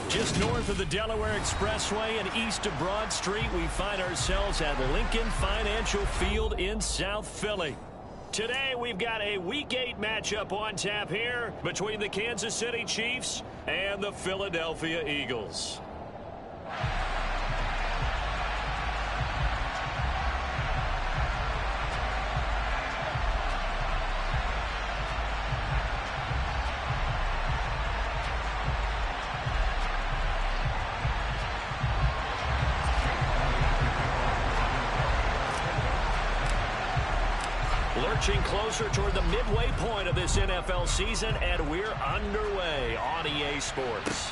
Just north of the Delaware Expressway and east of Broad Street, we find ourselves at Lincoln Financial Field in South Philly. Today, we've got a Week 8 matchup on tap here between the Kansas City Chiefs and the Philadelphia Eagles. Lurching closer toward the midway point of this NFL season, and we're underway on EA Sports.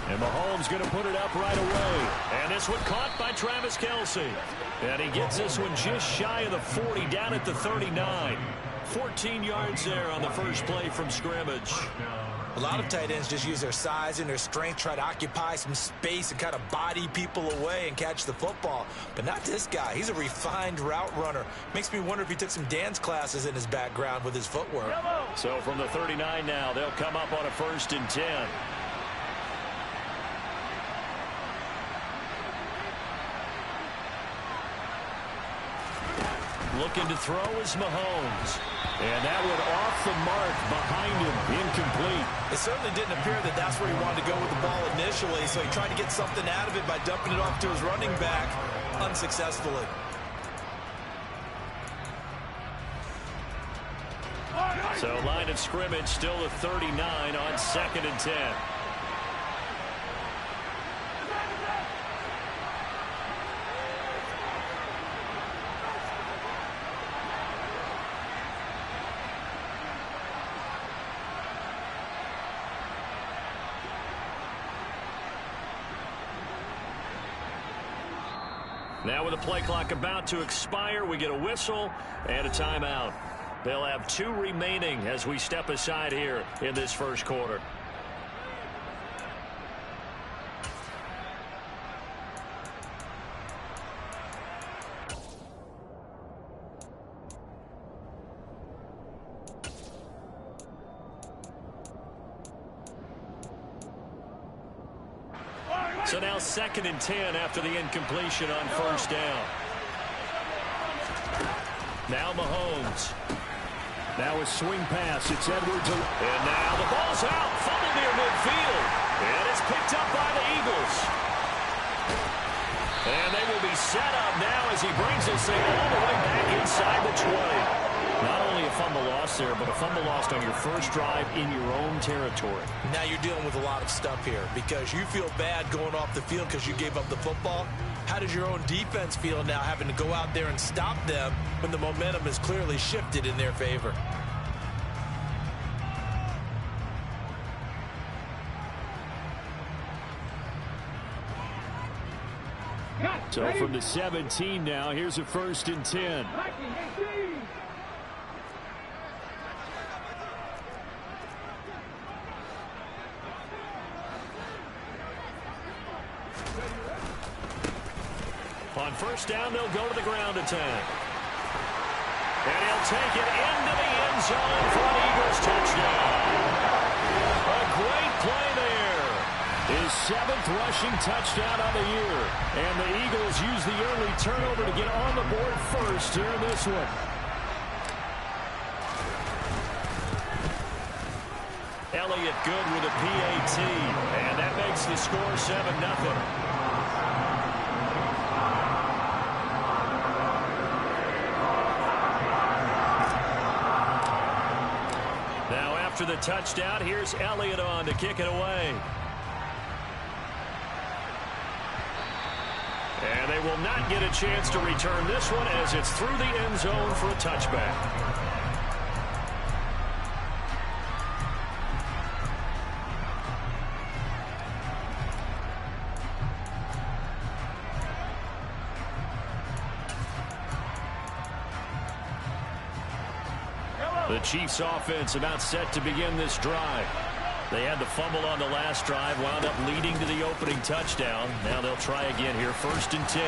And Mahomes going to put it up right away. And this one caught by Travis Kelce. And he gets this one just shy of the 40, down at the 39. 14 yards there on the first play from scrimmage. A lot of tight ends just use their size and their strength, try to occupy some space and kind of body people away and catch the football. But not this guy. He's a refined route runner. Makes me wonder if he took some dance classes in his background with his footwork. So from the 39 now, they'll come up on a 1st and 10. Looking to throw is Mahomes. And that one off the mark behind him, incomplete. It certainly didn't appear that that's where he wanted to go with the ball initially, so he tried to get something out of it by dumping it off to his running back unsuccessfully. So line of scrimmage still at 39 on 2nd and 10. Now with the play clock about to expire, we get a whistle and a timeout. They'll have 2 remaining as we step aside here in this first quarter. So now 2nd and 10 after the incompletion on 1st down. Now Mahomes. Now a swing pass. It's Edwards. And now the ball's out. Fumble near midfield. And it's picked up by the Eagles. And they will be set up now as he brings this thing all the way back inside the 20. Not only a fumble loss there, but a fumble lost on your first drive in your own territory. Now you're dealing with a lot of stuff here because you feel bad going off the field because you gave up the football. How does your own defense feel now having to go out there and stop them when the momentum is clearly shifted in their favor? So from the 17 now, here's a 1st and 10. first down, they'll go to the ground attack. And he'll take it into the end zone for an Eagles touchdown. A great play there. His 7th rushing touchdown of the year. And the Eagles use the early turnover to get on the board first here in this one. Elliott good with a PAT. And that makes the score 7-0. Now after the touchdown, here's Elliott on to kick it away. And they will not get a chance to return this one as it's through the end zone for a touchback. The Chiefs offense about set to begin this drive. They had the fumble on the last drive, wound up leading to the opening touchdown. Now they'll try again here, 1st and 10.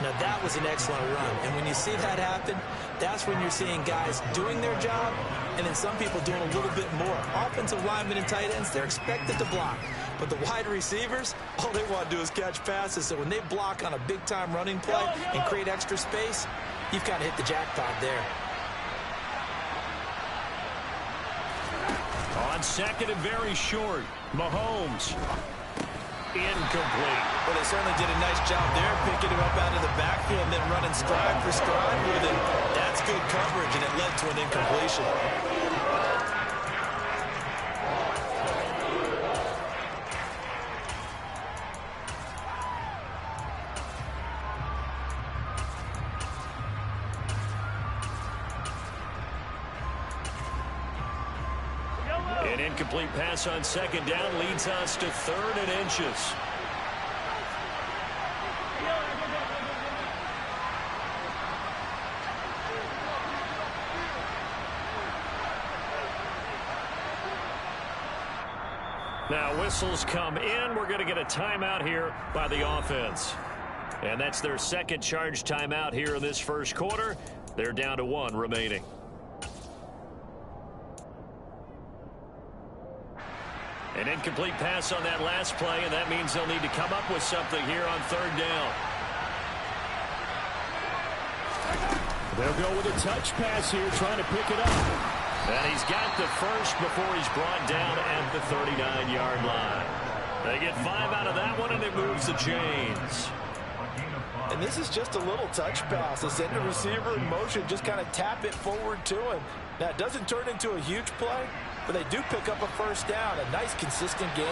Now that was an excellent run, and when you see that happen, that's when you're seeing guys doing their job and then some people doing a little bit more. Offensive linemen and tight ends, they're expected to block. But the wide receivers, all they want to do is catch passes. So when they block on a big-time running play and create extra space, you've got to hit the jackpot there. On second and very short, Mahomes. Incomplete. Well, they certainly did a nice job there, picking him up out of the backfield and then running stride for stride with him. That's good coverage, and it led to an incompletion. An incomplete pass on second down leads us to 3rd and inches. Now whistles come in. We're going to get a timeout here by the offense. And that's their 2nd charge timeout here in this first quarter. They're down to 1 remaining. An incomplete pass on that last play, and that means they'll need to come up with something here on 3rd down. They'll go with a touch pass here, trying to pick it up. And he's got the first before he's brought down at the 39-yard line. They get 5 out of that one, and it moves the chains. And this is just a little touch pass. They send the receiver in motion, just kind of tap it forward to him. Now, it doesn't turn into a huge play, but they do pick up a first down. A nice, consistent game.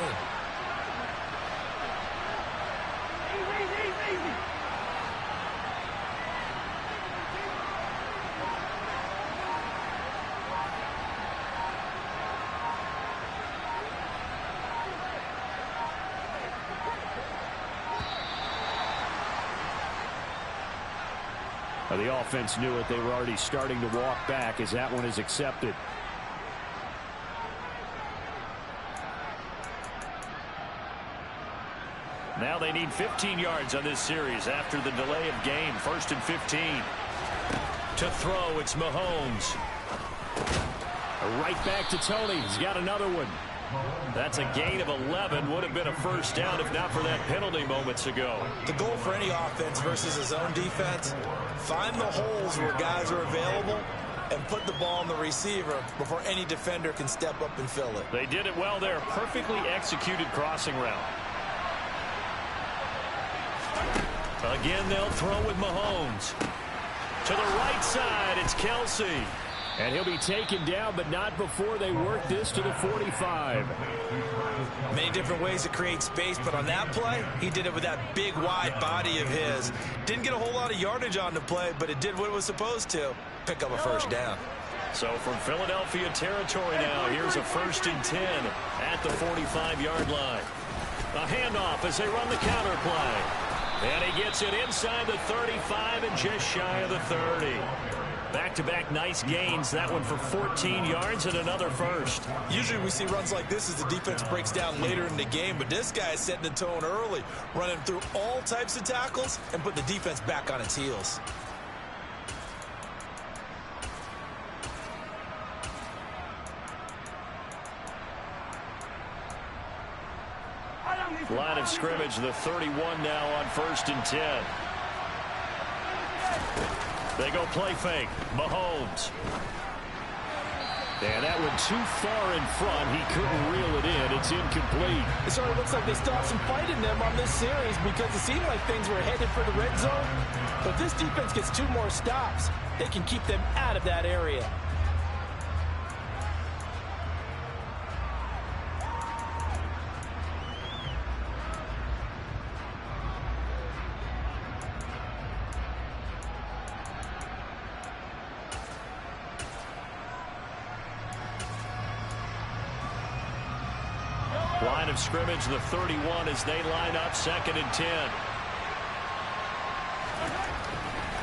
The offense knew it. They were already starting to walk back as that one is accepted. Now they need 15 yards on this series after the delay of game. 1st and 15. To throw, it's Mahomes. Right back to Tony. He's got another one. That's a gain of 11. Would have been a first down if not for that penalty moments ago. The goal for any offense versus his own defense, find the holes where guys are available and put the ball on the receiver before any defender can step up and fill it. They did it well there. Perfectly executed crossing route. Again, they'll throw with Mahomes. To the right side, it's Kelsey. And he'll be taken down, but not before they work this to the 45. Many different ways to create space, but on that play, he did it with that big, wide body of his. Didn't get a whole lot of yardage on the play, but it did what it was supposed to. Pick up a first down. So from Philadelphia territory now, here's a 1st and 10 at the 45-yard line. A handoff as they run the counter play. And he gets it inside the 35 and just shy of the 30. Back-to-back nice gains. That one for 14 yards and another first. Usually we see runs like this as the defense breaks down later in the game, but this guy is setting the tone early, running through all types of tackles and putting the defense back on its heels. Line of scrimmage, the 31 now on 1st and 10. They go play fake. Mahomes. And that one too far in front. He couldn't reel it in. It's incomplete. It sort of looks like they still have some fight in them on this series because it seemed like things were headed for the red zone. But if this defense gets 2 more stops, they can keep them out of that area. Line of scrimmage, the 31 as they line up 2nd and 10.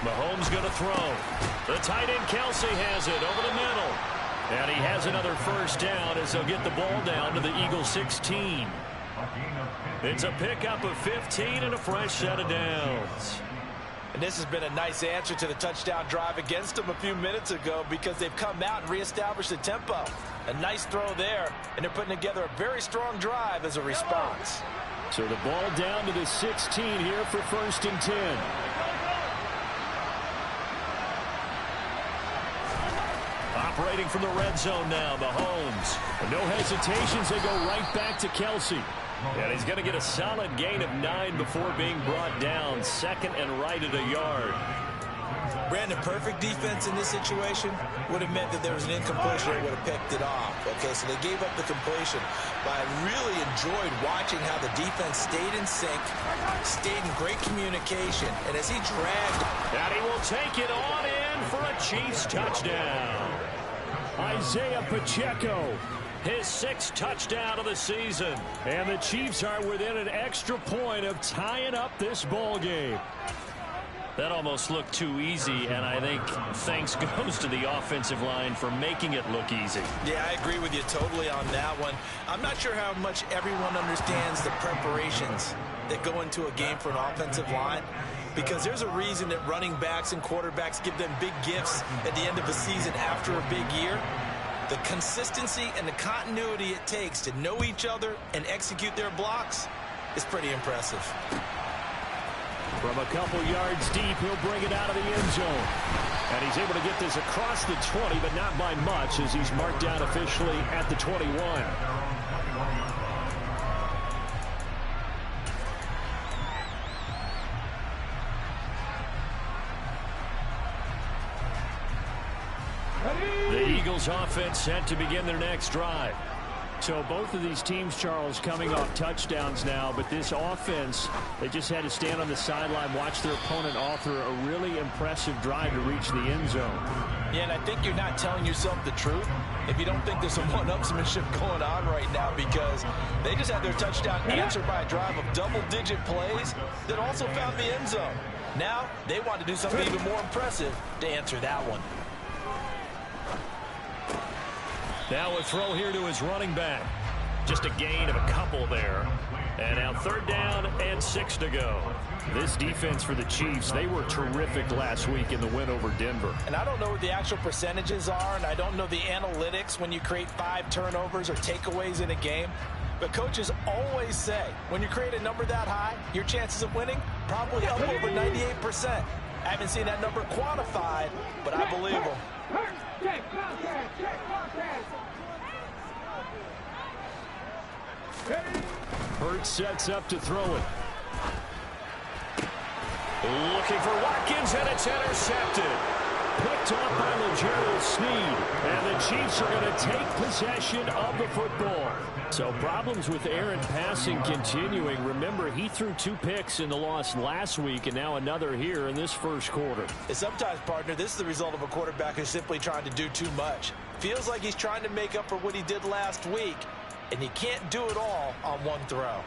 Mahomes going to throw. The tight end Kelsey has it over the middle. And he has another first down as they'll get the ball down to the Eagles 16. It's a pickup of 15 and a fresh set of downs. And this has been a nice answer to the touchdown drive against them a few minutes ago because they've come out and reestablished the tempo. A nice throw there, and they're putting together a very strong drive as a response. So the ball down to the 16 here for 1st and 10. Operating from the red zone now, Mahomes. No hesitations, they go right back to Kelsey. And he's going to get a solid gain of 9 before being brought down. 2nd and right at a yard. Brandon, perfect defense in this situation would have meant that there was an incompletion that would have picked it off. Okay, so they gave up the completion. But I really enjoyed watching how the defense stayed in sync, stayed in great communication, and as he dragged. And he will take it on in for a Chiefs touchdown. Isaiah Pacheco, his 6th touchdown of the season. And the Chiefs are within an extra point of tying up this ball game. That almost looked too easy, and I think thanks goes to the offensive line for making it look easy. Yeah, I agree with you totally on that one. I'm not sure how much everyone understands the preparations that go into a game for an offensive line, because there's a reason that running backs and quarterbacks give them big gifts at the end of the season after a big year. The consistency and the continuity it takes to know each other and execute their blocks is pretty impressive. From a couple yards deep, he'll bring it out of the end zone. And he's able to get this across the 20, but not by much as he's marked down officially at the 21. The Eagles offense set to begin their next drive. So both of these teams, Charles, coming off touchdowns now, but this offense, they just had to stand on the sideline, watch their opponent author a really impressive drive to reach the end zone. Yeah, and I think you're not telling yourself the truth if you don't think there's some one-upsmanship going on right now, because they just had their touchdown answered by a drive of double-digit plays that also found the end zone. Now they want to do something even more impressive to answer that one. Now a throw here to his running back. Just a gain of a couple there. And now 3rd down and 6 to go. This defense for the Chiefs, they were terrific last week in the win over Denver. And I don't know what the actual percentages are, and I don't know the analytics when you create 5 turnovers or takeaways in a game. But coaches always say, when you create a number that high, your chances of winning probably up over 98%. I haven't seen that number quantified, but I believe them. Hurts sets up to throw it. Looking for Watkins, and it's intercepted. Picked off by L'Jarius Sneed. And the Chiefs are going to take possession of the football. So problems with Aaron passing continuing. Remember, he threw 2 picks in the loss last week, and now another here in this first quarter. And sometimes, partner, this is the result of a quarterback who's simply trying to do too much. Feels like he's trying to make up for what he did last week, and you can't do it all on one throw.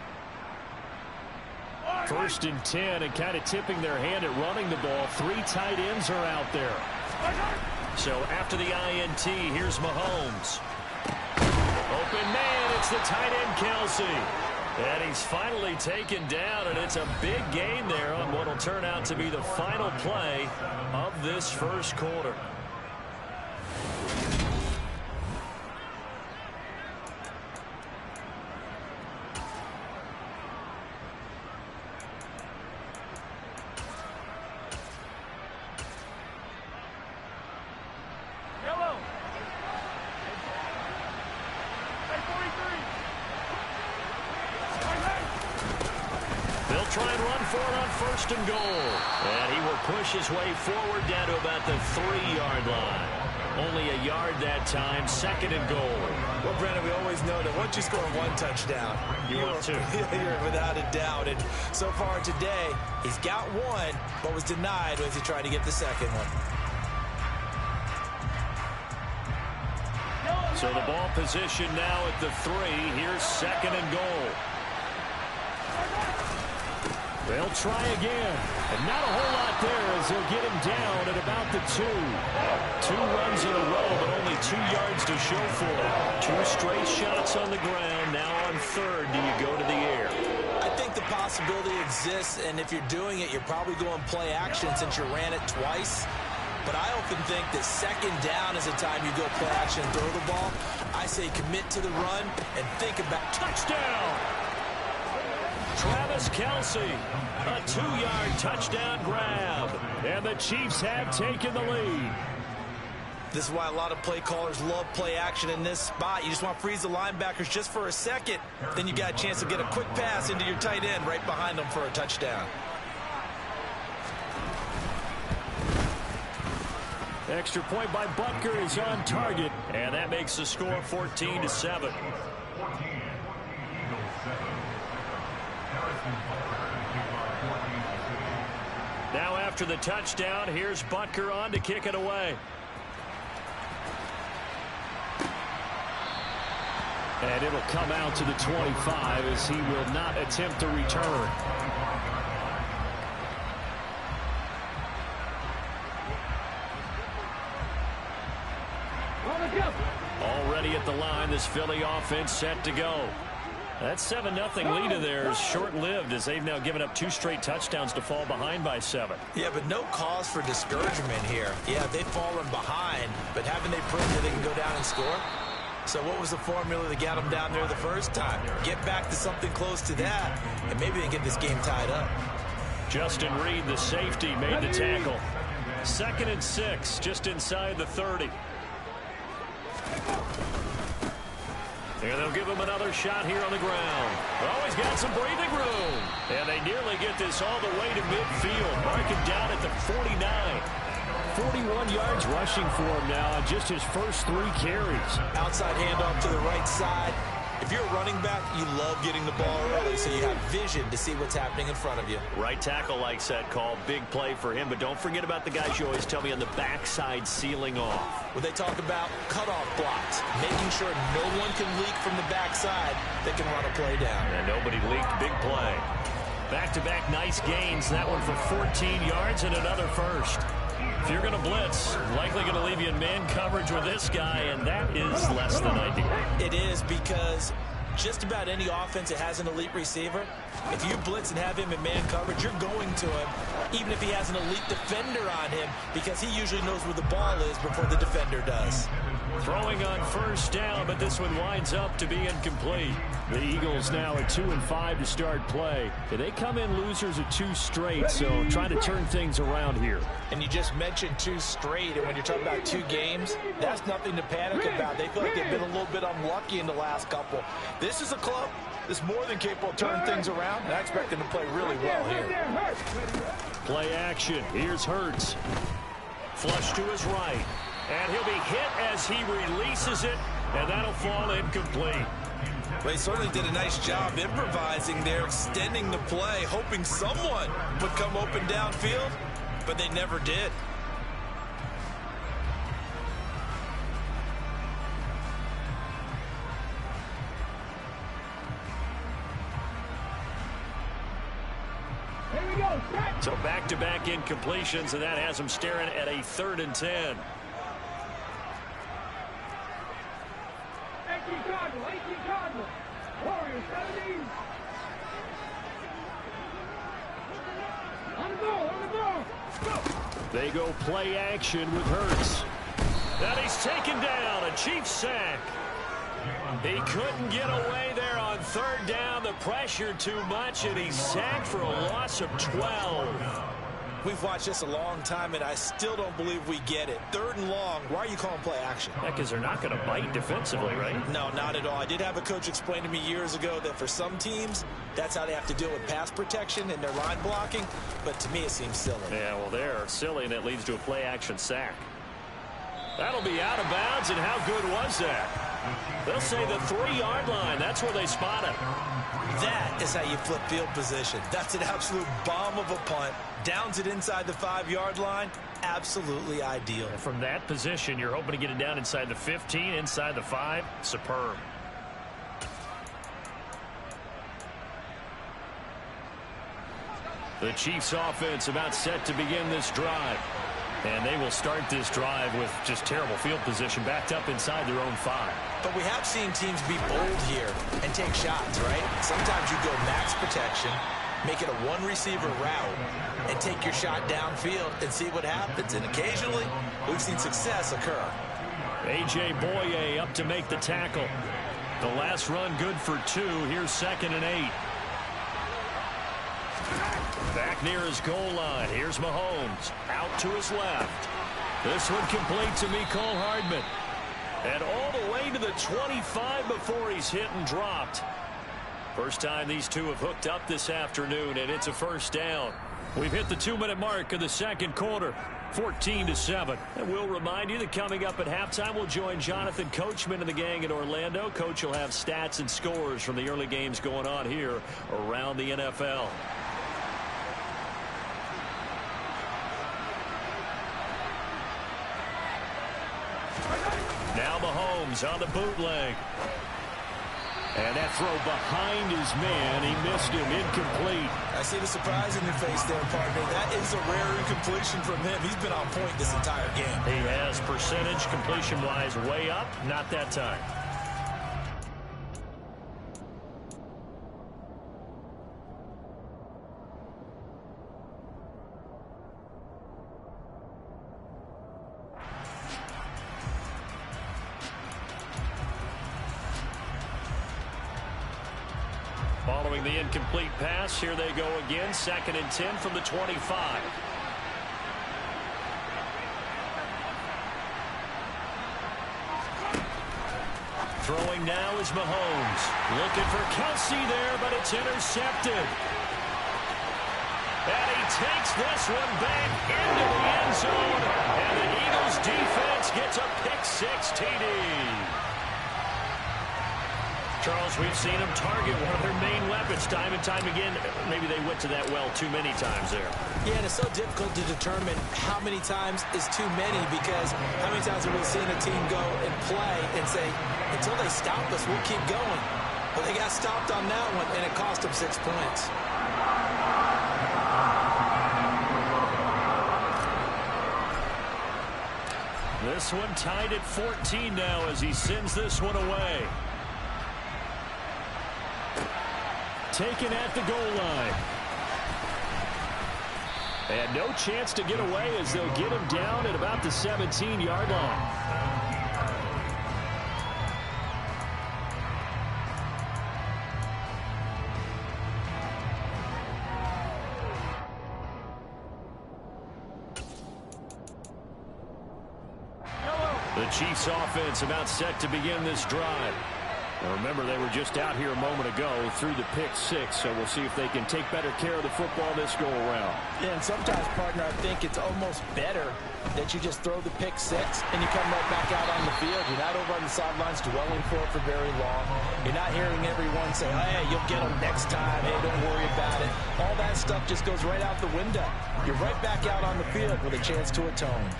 First and 10, and kind of tipping their hand at running the ball. 3 tight ends are out there. So after the INT, here's Mahomes. Open man, it's the tight end Kelsey. And he's finally taken down, and it's a big gain there on what will turn out to be the final play of this first quarter. Try and run for it on first and goal. And he will push his way forward down to about the 3-yard line. Only a yard that time, second and goal. Well, Brandon, we always know that once you score 1 touchdown, you're without a doubt. And so far today, he's got 1, but was denied as he tried to get the second one. So the ball position now at the 3. Here's second and goal. They'll try again, and not a whole lot there as they'll get him down at about the 2. 2 runs in a row, but only 2 yards to show for it. 2 straight shots on the ground. Now on third, do you go to the air? I think the possibility exists, and if you're doing it, you're probably going play action since you ran it twice. But I often think that second down is the time you go play action and throw the ball. I say commit to the run and think about touchdown. Travis Kelce, a 2-yard touchdown grab. And the Chiefs have taken the lead. This is why a lot of play callers love play action in this spot. You just want to freeze the linebackers just for a second. Then you got a chance to get a quick pass into your tight end right behind them for a touchdown. Extra point by Butker is on target. And that makes the score 14-7. Now after the touchdown, here's Butker on to kick it away. And it'll come out to the 25 as he will not attempt to return. Already at the line, this Philly offense set to go. That 7-0 lead of theirs short-lived as they've now given up 2 straight touchdowns to fall behind by 7. Yeah, but no cause for discouragement here. Yeah, they've fallen behind, but haven't they proven that they can go down and score? So what was the formula that got them down there the first time? Get back to something close to that, and maybe they get this game tied up. Justin Reed, the safety, made the tackle. 2nd and 6, just inside the 30. And they'll give him another shot here on the ground. Oh, he's got some breathing room. And they nearly get this all the way to midfield. Marking down at the 49. 41 yards rushing for him now on just his first 3 carries. Outside handoff to the right side. If you're a running back, you love getting the ball early so you have vision to see what's happening in front of you. Right tackle likes that call. Big play for him. But don't forget about the guys you always tell me on the backside sealing off. When they talk about cutoff blocks, making sure no one can leak from the backside that can run a play down. And nobody leaked. Big play. Back-to-back nice gains. That one for 14 yards and another first. If you're going to blitz, likely going to leave you in man coverage with this guy, and that is less than ideal. It is, because just about any offense that has an elite receiver, if you blitz and have him in man coverage, you're going to him, even if he has an elite defender on him, because he usually knows where the ball is before the defender does. Throwing on first down, but this one winds up to be incomplete. The Eagles now at 2-5 to start play. They come in losers at 2 straight, so trying to turn things around here. And you just mentioned 2 straight, and when you're talking about 2 games, that's nothing to panic about. They feel like they've been a little bit unlucky in the last couple. This is a club that's more than capable of turning things around, and I expect them to play really well here. Play action. Here's Hurts. Flush to his right. And he'll be hit as he releases it, and that'll fall incomplete. They certainly did a nice job improvising there, extending the play, hoping someone would come open downfield, but they never did. back-to-back incompletions, and that has them staring at a 3rd and 10. 18 Cardinal. Warriors 17. On the ball. They go play action with Hurts. And he's taken down, a Chiefs sack. He couldn't get away there on 3rd down. The pressure too much, and he's sacked for a loss of 12. We've watched this a long time, and I still don't believe we get it. 3rd and long. Why are you calling play action? Yeah, because they're not going to bite defensively, right? No, not at all. I did have a coach explain to me years ago that for some teams, that's how they have to deal with pass protection and their line blocking. But to me, it seems silly. Yeah, well, they're silly, and it leads to a play action sack. That'll be out of bounds, and how good was that? They'll say the 3-yard line. That's where they spot it. That is how you flip field position. That's an absolute bomb of a punt. Downs it inside the 5-yard line. Absolutely ideal. And from that position, you're hoping to get it down inside the 15, inside the 5. Superb. The Chiefs offense about set to begin this drive. And they will start this drive with just terrible field position backed up inside their own 5. But we have seen teams be bold here and take shots, right? Sometimes you go max protection, make it a 1-receiver route, and take your shot downfield and see what happens. And occasionally, we've seen success occur. A.J. Boye up to make the tackle. The last run good for 2. Here's 2nd and 8. Back near his goal line. Here's Mahomes. Out to his left. This one complete to Mecole Hardman. And all the way to the 25 before he's hit and dropped. First time these two have hooked up this afternoon, and it's a 1st down. We've hit the 2-minute mark of the 2nd quarter. 14-7. And we'll remind you that coming up at halftime, we'll join Jonathan Coachman and the gang in Orlando. Coach will have stats and scores from the early games going on here around the NFL. Now Mahomes on the bootleg. And that throw behind his man. He missed him. Incomplete. I see the surprise in your face there, partner. That is a rare incompletion from him. He's been on point this entire game. He has percentage completion-wise way up. Not that time. Following the incomplete pass, here they go again. 2nd and 10 from the 25. Throwing now is Mahomes. Looking for Kelsey there, but it's intercepted. And he takes this one back into the end zone. And the Eagles defense gets a pick-6 TD. Charles, we've seen them target one of their main weapons time and time again. Maybe they went to that well too many times there. Yeah, and it's so difficult to determine how many times is too many, because how many times have we seen a team go and play and say, until they stop us, we'll keep going. But they got stopped on that one, and it cost them 6 points. This one tied at 14 now as he sends this one away. Taken at the goal line. And no chance to get away as they'll get him down at about the 17-yard line. The Chiefs offense about set to begin this drive. Now remember, they were just out here a moment ago through the pick-6, so we'll see if they can take better care of the football this go-around. Yeah, and sometimes, partner, I think it's almost better that you just throw the pick-6 and you come right back out on the field. You're not over on the sidelines dwelling for it for very long. You're not hearing everyone say, hey, you'll get them next time. Hey, don't worry about it. All that stuff just goes right out the window. You're right back out on the field with a chance to atone.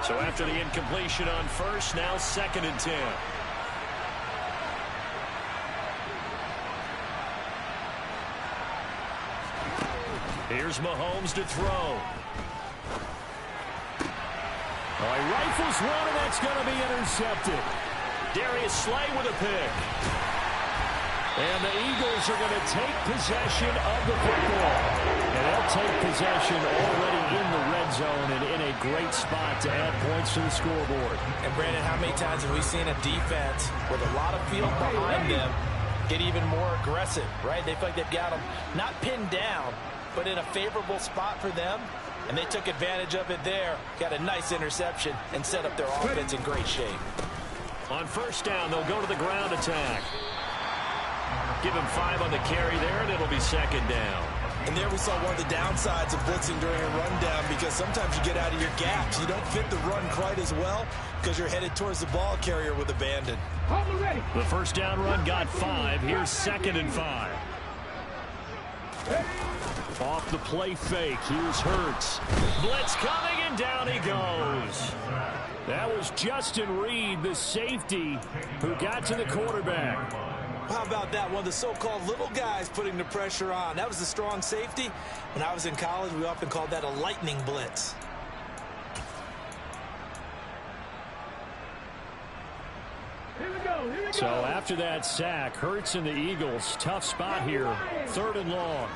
So after after the incompletion on first. Now 2nd and 10. Here's Mahomes to throw. Oh, he rifles one, and that's going to be intercepted. Darius Slay with a pick. And the Eagles are going to take possession of the football. And they'll take possession already in the red zone and in a great spot to add points to the scoreboard. And Brandon, how many times have we seen a defense with a lot of field behind them get even more aggressive, right? They feel like they've got them not pinned down, but in a favorable spot for them. And they took advantage of it there, got a nice interception, and set up their offense in great shape. On first down, they'll go to the ground attack. Give him 5 on the carry there, and it'll be 2nd down. And there we saw one of the downsides of blitzing during a rundown, because sometimes you get out of your gaps. You don't fit the run quite as well because you're headed towards the ball carrier with abandon. The first down run got 5. Here's 2nd and 5. Off the play fake. Here's Hurts. Blitz coming, and down he goes. That was Justin Reed, the safety, who got to the quarterback. How about that? One of the so-called little guys putting the pressure on. That was the strong safety. When I was in college, we often called that a lightning blitz. So after that sack, Hurts and the Eagles, tough spot here. 3rd and long.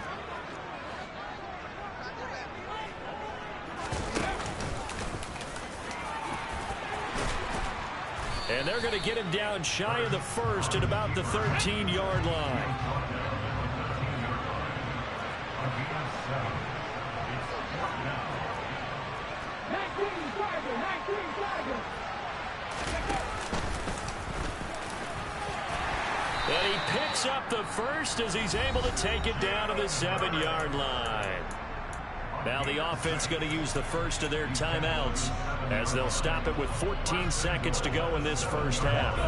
And they're going to get him down shy of the first at about the 13-yard line. And he picks up the first as he's able to take it down to the 7-yard line. Now the offense going to use the first of their timeouts as they'll stop it with 14 seconds to go in this first half.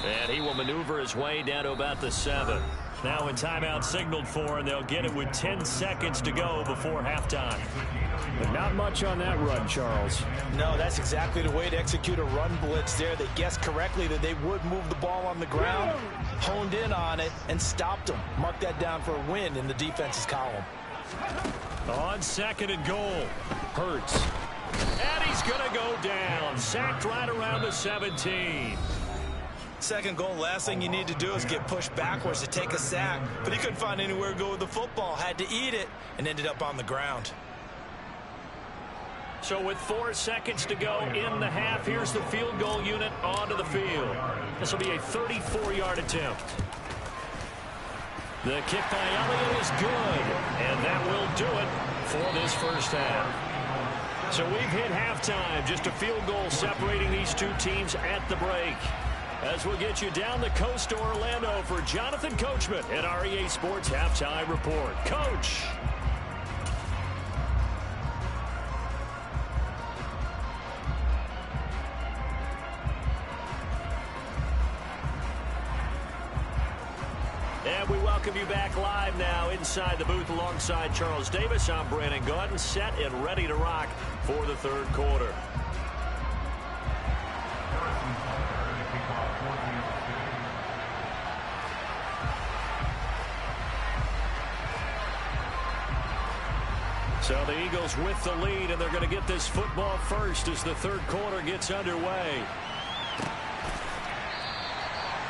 And he will maneuver his way down to about the 7. Now when timeout signaled for, and they'll get it with 10 seconds to go before halftime. But not much on that run, Charles. No, that's exactly the way to execute a run blitz there. They guessed correctly that they would move the ball on the ground, honed in on it, and stopped them. Mark that down for a win in the defense's column. On 2nd and goal, Hurts. And he's going to go down. Sacked right around the 17. 2nd goal, last thing you need to do is get pushed backwards to take a sack. But he couldn't find anywhere to go with the football. Had to eat it and ended up on the ground. So with 4 seconds to go in the half, here's the field goal unit onto the field. This will be a 34-yard attempt. The kick by Elliott is good, and that will do it for this first half. So we've hit halftime, just a field goal separating these two teams at the break. As we'll get you down the coast to Orlando for Jonathan Coachman at our EA Sports Halftime Report. Coach. And we welcome you back live now inside the booth alongside Charles Davis. I'm Brandon Gaudin, set and ready to rock for the 3rd quarter. So the Eagles with the lead, and they're going to get this football first as the 3rd quarter gets underway.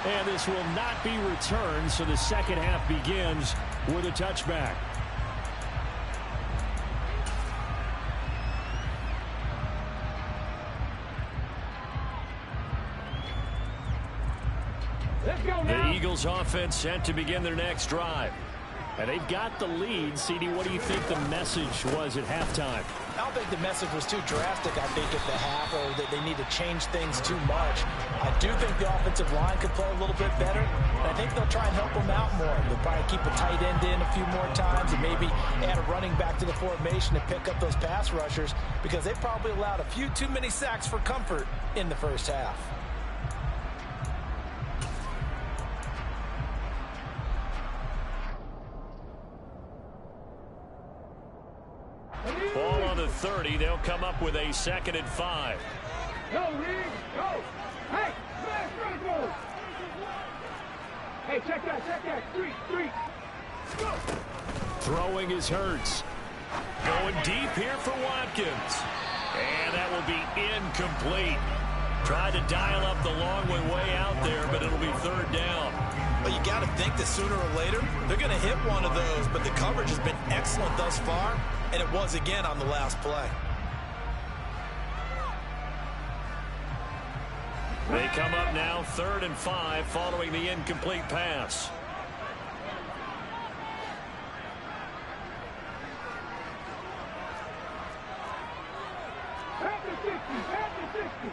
And this will not be returned, so the 2nd half begins with a touchback. The Eagles offense set to begin their next drive. And they've got the lead. CD, what do you think the message was at halftime? I don't think the message was too drastic, I think, at the half, or that they need to change things too much. I do think the offensive line could play a little bit better, and I think they'll try and help them out more. They'll probably keep a tight end in a few more times and maybe add a running back to the formation to pick up those pass rushers, because they probably allowed a few too many sacks for comfort in the first half. 30. They'll come up with a 2nd and 5. Go, Reed, go. Hey, smash, run, go. Hey, check that. Three. Go. Throwing is Hurts. Going deep here for Watkins. And that will be incomplete. Tried to dial up the long way out there, but it'll be 3rd down. Well, you got to think that sooner or later, they're going to hit one of those, but the coverage has been excellent thus far, and it was again on the last play. They come up now 3rd and 5 following the incomplete pass. Back to 60.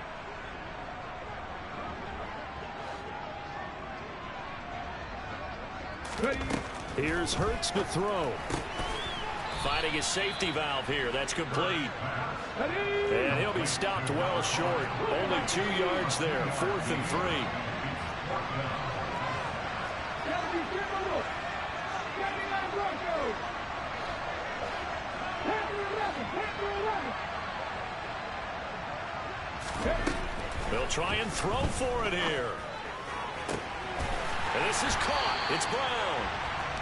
Ready. Here's Hurts to throw. Finding his safety valve here. That's complete. Ready. And he'll be stopped well short. Only 2 yards there. 4th and 3. They'll try and throw for it here. And this is caught. It's Brown.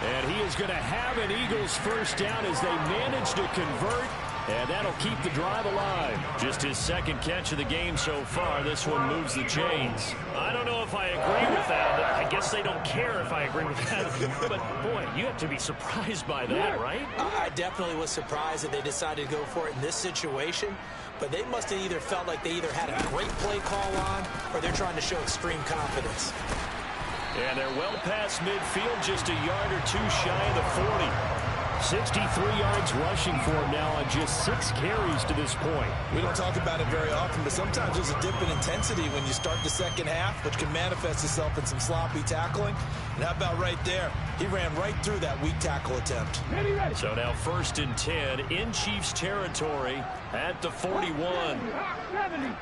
And he is going to have an Eagles 1st down as they manage to convert. And that'll keep the drive alive. Just his 2nd catch of the game so far. This one moves the chains. I don't know if I agree with that. I guess they don't care if I agree with that. But, boy, you have to be surprised by that, right? I definitely was surprised that they decided to go for it in this situation. But they must have either felt like they either had a great play call on or they're trying to show extreme confidence. And they're well past midfield, just a yard or 2 shy of the 40. 63 yards rushing for him now on just 6 carries to this point. We don't talk about it very often, but sometimes there's a dip in intensity when you start the 2nd half, which can manifest itself in some sloppy tackling. And how about right there? He ran right through that weak tackle attempt. Ready. So now 1st and 10 in Chiefs territory at the 41. 70.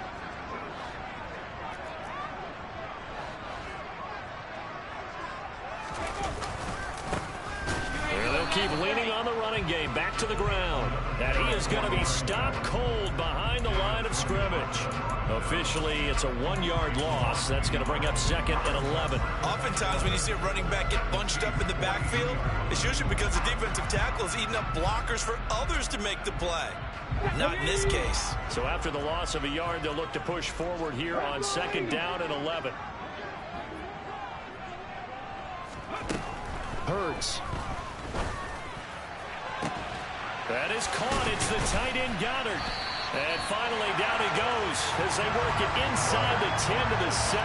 Keep leaning on the running game. Back to the ground. And he is going to be stopped cold behind the line of scrimmage. Officially, it's a 1-yard loss. That's going to bring up 2nd and 11. Oftentimes, when you see a running back get bunched up in the backfield, it's usually because the defensive tackle is eating up blockers for others to make the play. Not in this case. So after the loss of a yard, they'll look to push forward here on 2nd down and 11. Hurts. That is caught. It's the tight end Goddard. And finally down he goes as they work it inside the 10 to the 7.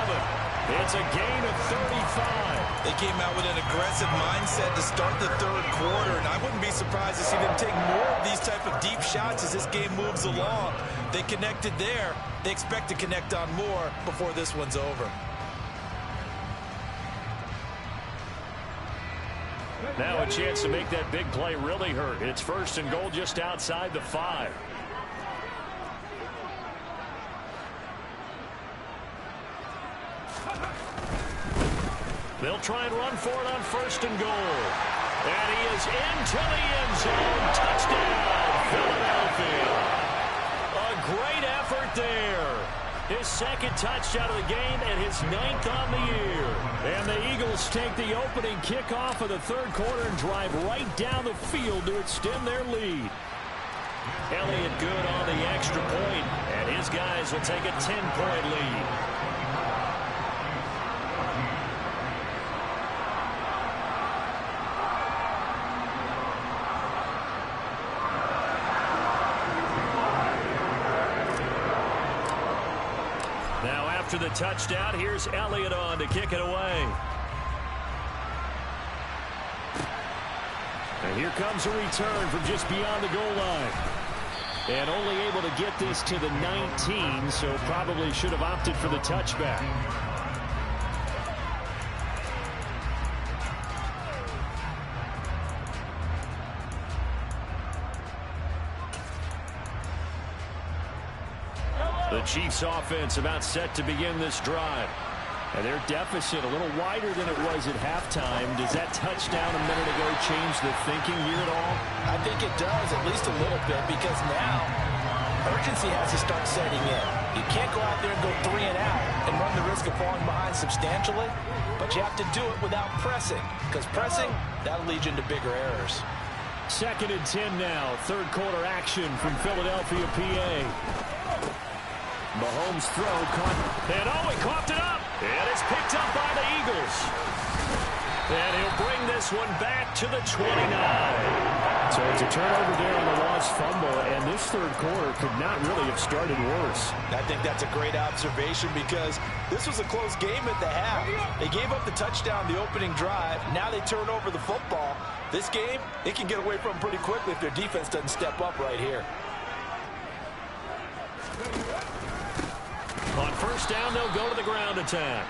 It's a gain of 35. They came out with an aggressive mindset to start the 3rd quarter, and I wouldn't be surprised to see them take more of these type of deep shots as this game moves along. They connected there. They expect to connect on more before this one's over. Now a chance to make that big play really hurt. It's 1st and goal just outside the 5. They'll try and run for it on 1st and goal. And he is into the end zone. Touchdown, Philadelphia. A great effort there. His 2nd touchdown of the game and his 9th on the year. And the Eagles take the opening kickoff of the 3rd quarter and drive right down the field to extend their lead. Elliott good on the extra point, and his guys will take a 10-point lead. After the touchdown, here's Elliott on to kick it away. And here comes a return from just beyond the goal line. And only able to get this to the 19, so probably should have opted for the touchback. The Chiefs offense about set to begin this drive. And their deficit a little wider than it was at halftime. Does that touchdown a minute ago change the thinking here at all? I think it does, at least a little bit, because now urgency has to start setting in. You can't go out there and go 3 and out and run the risk of falling behind substantially, but you have to do it without pressing, because pressing, that'll lead you into bigger errors. 2nd and 10 now. Third quarter action from Philadelphia, PA. Mahomes throw caught. And he coughed it up. And it's picked up by the Eagles. And he'll bring this one back to the 29. So it's a turnover there on the lost fumble, and this third quarter could not really have started worse. I think that's a great observation because this was a close game at the half. They gave up the touchdown the opening drive. Now they turn over the football. This game, they can get away from them pretty quickly if their defense doesn't step up right here. On first down, they'll go to the ground attack.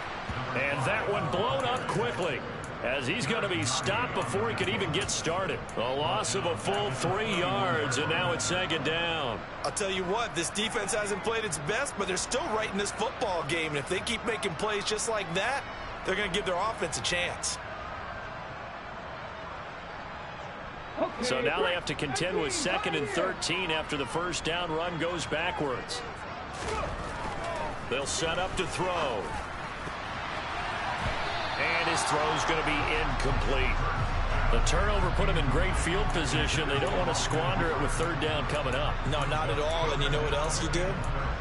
And that one blown up quickly, as he's going to be stopped before he could even get started. A loss of a full 3 yards, and now it's 2nd down. I'll tell you what, this defense hasn't played its best, but they're still right in this football game. And if they keep making plays just like that, they're going to give their offense a chance. So now they have to contend with 2nd and 13 after the first down run goes backwards. They'll set up to throw. And his throw's going to be incomplete. The turnover put him in great field position. They don't want to squander it with 3rd down coming up. No, not at all. And you know what else you do?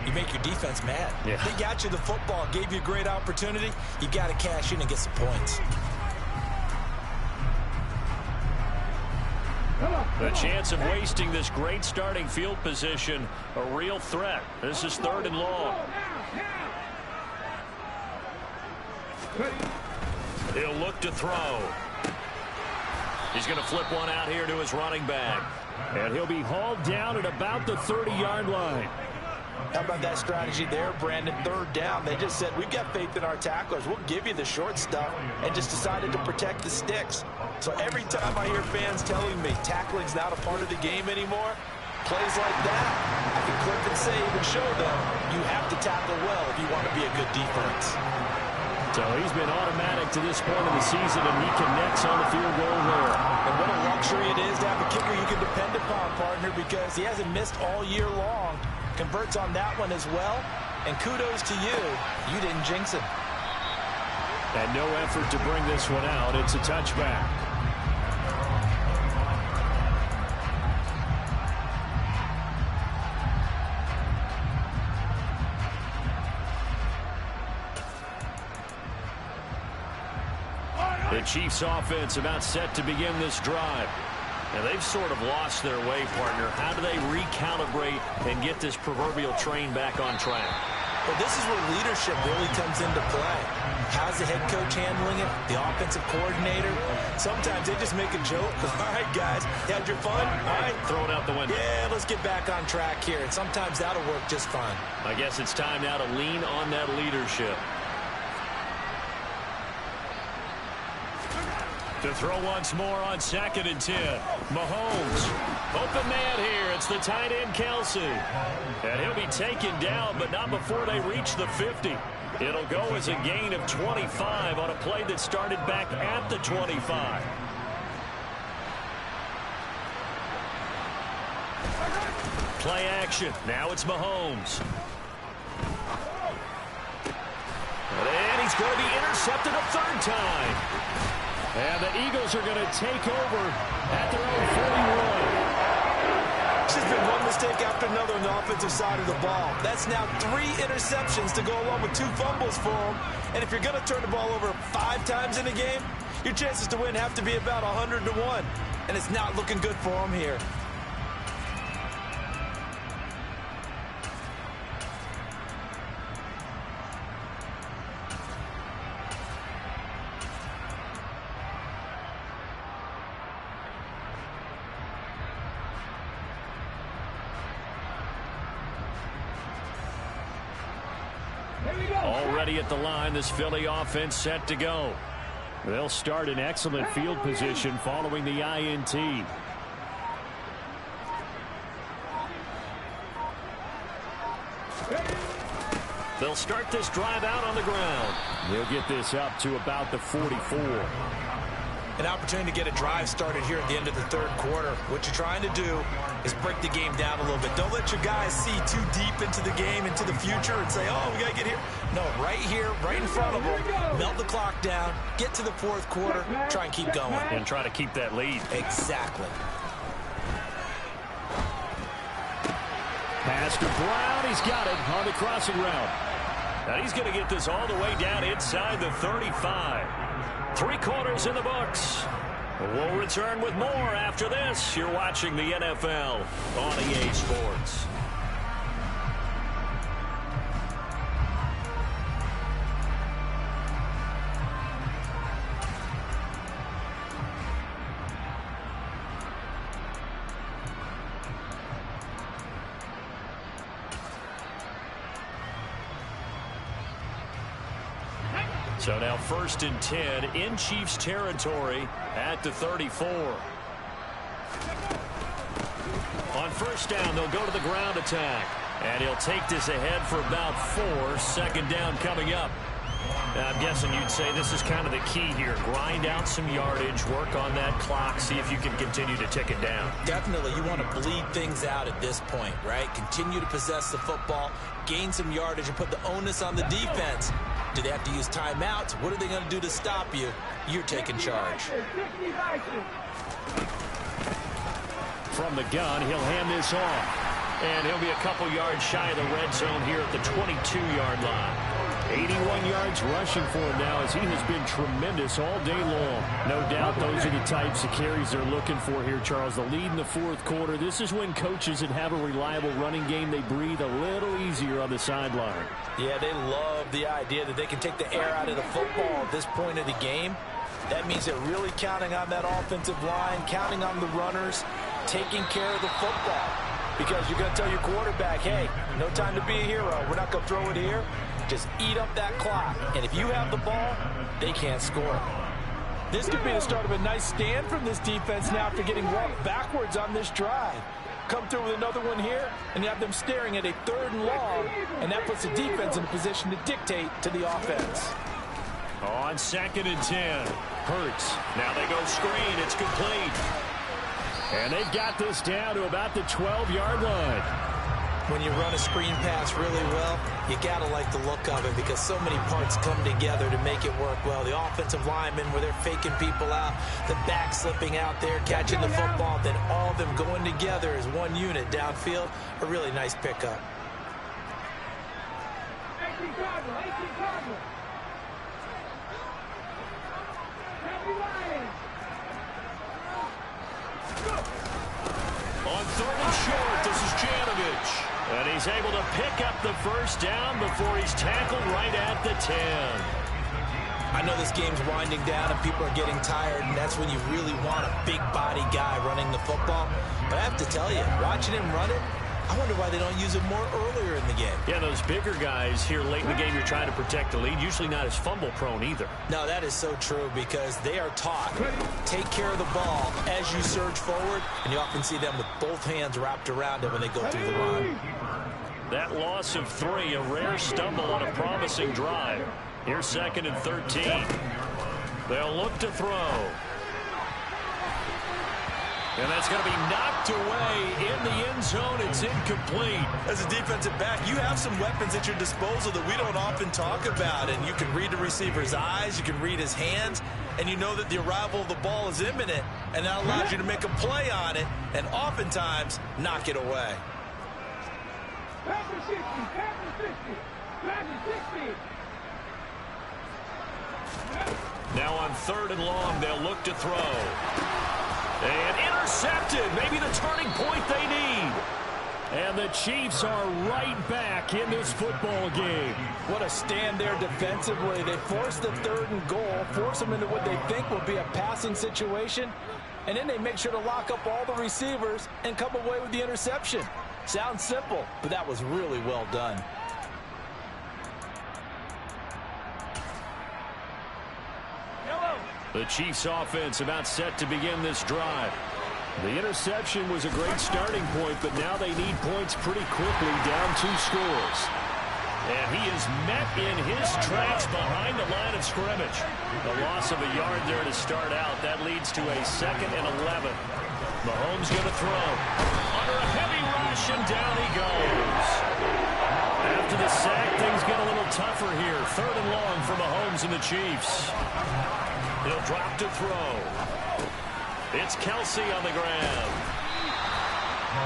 You make your defense mad. Yeah. They got you the football, gave you a great opportunity. You got to cash in and get some points. The chance of wasting this great starting field position, a real threat. This is 3rd and long. He'll look to throw. He's going to flip one out here to his running back. And he'll be hauled down at about the 30-yard line. How about that strategy there, Brandon? 3rd down. They just said, we've got faith in our tacklers. We'll give you the short stuff, and just decided to protect the sticks. So every time I hear fans telling me tackling's not a part of the game anymore, plays like that, I can clip and save and show them you have to tackle well if you want to be a good defense. So he's been automatic to this point of the season, and he connects on the field goal there. And what a luxury it is to have a kicker you can depend upon, partner, because he hasn't missed all year long. Converts on that one as well. And kudos to you. You didn't jinx it. And no effort to bring this one out. It's a touchback. The Chiefs offense about set to begin this drive. And they've sort of lost their way, partner. How do they recalibrate and get this proverbial train back on track? Well, this is where leadership really comes into play. How's the head coach handling it? The offensive coordinator? Sometimes they just make a joke. All right, guys, you had your fun? All right. Throw it out the window. Yeah, let's get back on track here. And sometimes that'll work just fine. I guess it's time now to lean on that leadership. To throw once more on 2nd and 10. Mahomes. Open man here. It's the tight end, Kelsey. And he'll be taken down, but not before they reach the 50. It'll go as a gain of 25 on a play that started back at the 25. Play action. Now it's Mahomes. And he's going to be intercepted a 3rd time. And the Eagles are going to take over at their own 41. It's just been one mistake after another on the offensive side of the ball. That's now 3 interceptions to go along with 2 fumbles for them. And if you're going to turn the ball over 5 times in a game, your chances to win have to be about 100 to 1. And it's not looking good for them here. Already at the line, this Philly offense set to go. They'll start in excellent field position following the INT. The They'll start this drive out on the ground. They'll get this up to about the 44. An opportunity to get a drive started here at the end of the third quarter. What you're trying to do is break the game down a little bit. Don't let your guys see too deep into the game, into the future, and say, oh, we got to get here. No, right here, right in front of them. Melt the clock down, get to the fourth quarter, try and keep going. And try to keep that lead. Exactly. Pass to Brown. He's got it on the crossing route. Now he's going to get this all the way down inside the 35. 3 quarters in the books. We'll return with more after this. You're watching the NFL on EA Sports. So now 1st and 10 in Chiefs territory at the 34. On 1st down, they'll go to the ground attack. And he'll take this ahead for about 4. 2nd down coming up. I'm guessing you'd say this is kind of the key here. Grind out some yardage, work on that clock, see if you can continue to tick it down. Definitely. You want to bleed things out at this point, right? Continue to possess the football, gain some yardage, and put the onus on the defense. Do they have to use timeouts? What are they going to do to stop you? You're taking charge. From the gun, he'll hand this off. And he'll be a couple yards shy of the red zone here at the 22-yard line. 81 yards rushing for him now as he has been tremendous all day long. No doubt those are the types of carries they're looking for here, Charles. The lead in the fourth quarter. This is when coaches that have a reliable running game, they breathe a little easier on the sideline. Yeah, they love the idea that they can take the air out of the football at this point of the game. That means they're really counting on that offensive line, counting on the runners, taking care of the football. Because you're going to tell your quarterback, hey, no time to be a hero. We're not going to throw it here. Just eat up that clock. And if you have the ball, they can't score. This could be the start of a nice stand from this defense now after getting walked backwards on this drive. Come through with another one here, and you have them staring at a 3rd and long, and that puts the defense in a position to dictate to the offense. On 2nd and 10, Hurts. Now they go screen. It's complete. And they've got this down to about the 12-yard line. When you run a screen pass really well, you got to like the look of it because so many parts come together to make it work well. The offensive linemen, where they're faking people out, the back slipping out there, catching the football, then all of them going together as one unit downfield. A really nice pickup. On 3rd and short, this is Janovich. And he's able to pick up the 1st down before he's tackled right at the 10. I know this game's winding down and people are getting tired, and that's when you really want a big body guy running the football. But I have to tell you, watching him run it, I wonder why they don't use it more earlier in the game. Yeah, those bigger guys here late in the game, you're trying to protect the lead, usually not as fumble prone either. No, that is so true because they are taught. Take care of the ball as you surge forward, and you often see them with both hands wrapped around it when they go through the run. That loss of 3, a rare stumble on a promising drive. Here's 2nd and 13. They'll look to throw. And that's going to be knocked away in the end zone. It's incomplete. As a defensive back, you have some weapons at your disposal that we don't often talk about. And you can read the receiver's eyes, you can read his hands, and you know that the arrival of the ball is imminent. And that allows you to make a play on it and oftentimes knock it away. Now on 3rd and long, they'll look to throw. And intercepted. Maybe the turning point they need. And the Chiefs are right back in this football game. What a stand there defensively. They force the 3rd and goal, force them into what they think will be a passing situation, and then they make sure to lock up all the receivers and come away with the interception. Sounds simple, but that was really well done. The Chiefs offense about set to begin this drive. The interception was a great starting point, but now they need points pretty quickly, down 2 scores. And he is met in his tracks behind the line of scrimmage. The loss of a yard there to start out. That leads to a 2nd and 11. Mahomes going to throw. Under a heavy rush, and down he goes. After the sack, things get a little tougher here. 3rd and long for Mahomes and the Chiefs. He'll drop to throw. It's Kelsey on the ground.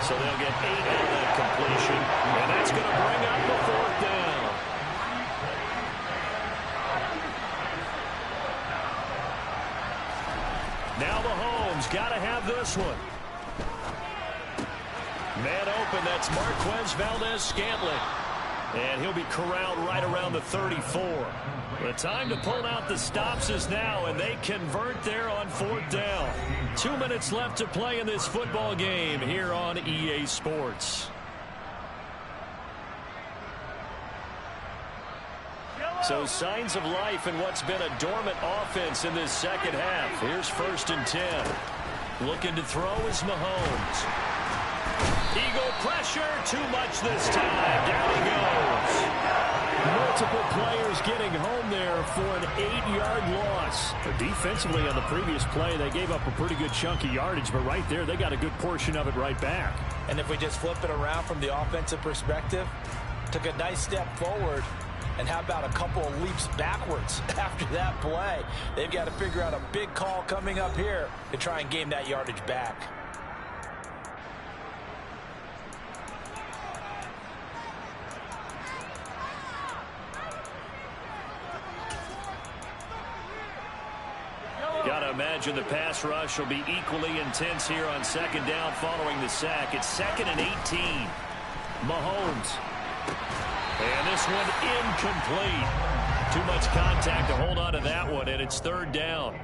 So they'll get 8 out of that completion. And that's going to bring up the 4th down. Now Mahomes got to have this one. Man open, that's Marquez Valdez-Scantling. And he'll be corralled right around the 34. The time to pull out the stops is now, and they convert there on 4th down. 2 minutes left to play in this football game here on EA Sports. So signs of life in what's been a dormant offense in this second half. Here's 1st and 10. Looking to throw is Mahomes. Eagle pressure, too much this time. Down he goes. Multiple players getting home there for an 8-yard loss. Defensively on the previous play, they gave up a pretty good chunk of yardage, but right there, they got a good portion of it right back. And if we just flip it around from the offensive perspective, took a nice step forward, and how about a couple of leaps backwards after that play? They've got to figure out a big call coming up here to try and gain that yardage back. Got to imagine the pass rush will be equally intense here on 2nd down following the sack. It's 2nd and 18. Mahomes. And this one incomplete. Too much contact to hold on to that one, and it's 3rd down.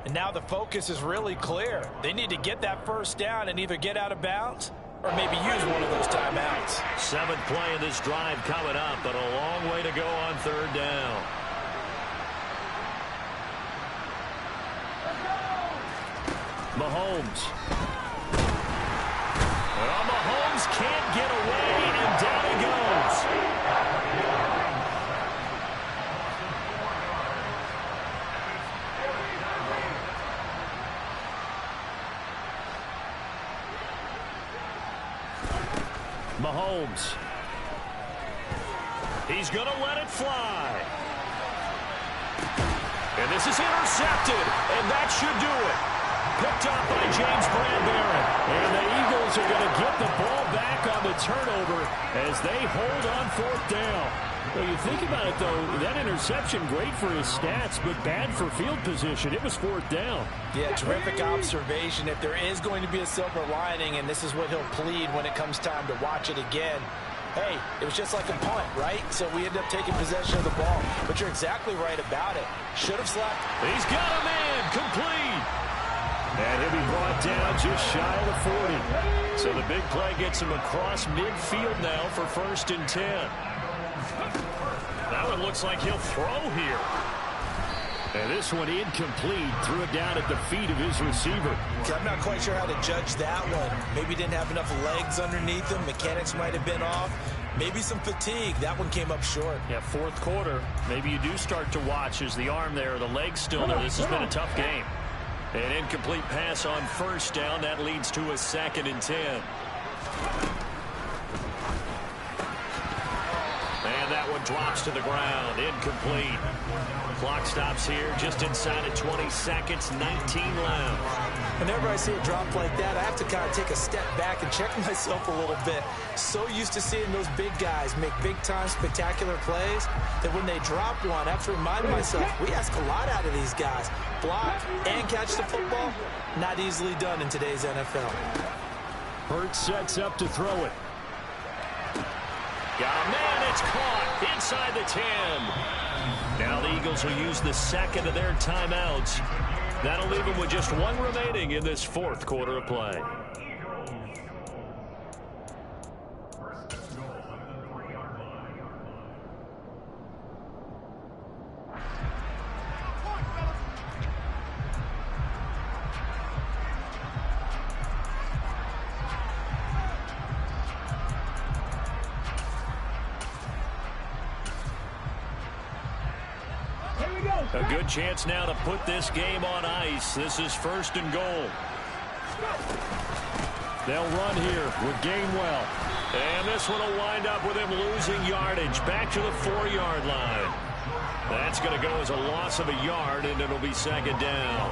And now the focus is really clear. They need to get that 1st down and either get out of bounds or maybe use one of those timeouts. 7th play of this drive coming up, but a long way to go on 3rd down. Mahomes. Well, Mahomes can't get away, and down he goes. Mahomes. He's going to let it fly. And this is intercepted, and that should do it. Picked up by James Bradbury. And the Eagles are going to get the ball back on the turnover as they hold on 4th down. Well, you think about it, though, that interception, great for his stats, but bad for field position. It was 4th down. Yeah, terrific observation. If there is going to be a silver lining, and this is what he'll plead when it comes time to watch it again, hey, it was just like a punt, right? So we end up taking possession of the ball. But you're exactly right about it. Should have slapped. He's got a man, complete. And he'll be brought down just shy of the 40. So the big play gets him across midfield now for 1st and 10. That one looks like he'll throw here. And this one incomplete. Threw it down at the feet of his receiver. I'm not quite sure how to judge that one. Maybe didn't have enough legs underneath him. Mechanics might have been off. Maybe some fatigue. That one came up short. Yeah, 4th quarter. Maybe you do start to watch as the arm there, the leg's still there. This has been a tough game. An incomplete pass on 1st down. That leads to a 2nd and 10. And that one drops to the ground. Incomplete. Clock stops here just inside of 20 seconds. 19 left. Whenever I see a drop like that, I have to kind of take a step back and check myself a little bit. So used to seeing those big guys make big-time spectacular plays that when they drop one, I have to remind myself, we ask a lot out of these guys. Block and catch the football, not easily done in today's NFL. Hurts sets up to throw it. Got a man, it's caught inside the 10. Now the Eagles will use the 2nd of their timeouts. That'll leave them with just one remaining in this 4th quarter of play. A good chance now to put this game on ice. This is 1st and goal. They'll run here with Gainwell. And this one will wind up with him losing yardage back to the 4-yard line. That's going to go as a loss of a yard, and it'll be 2nd down.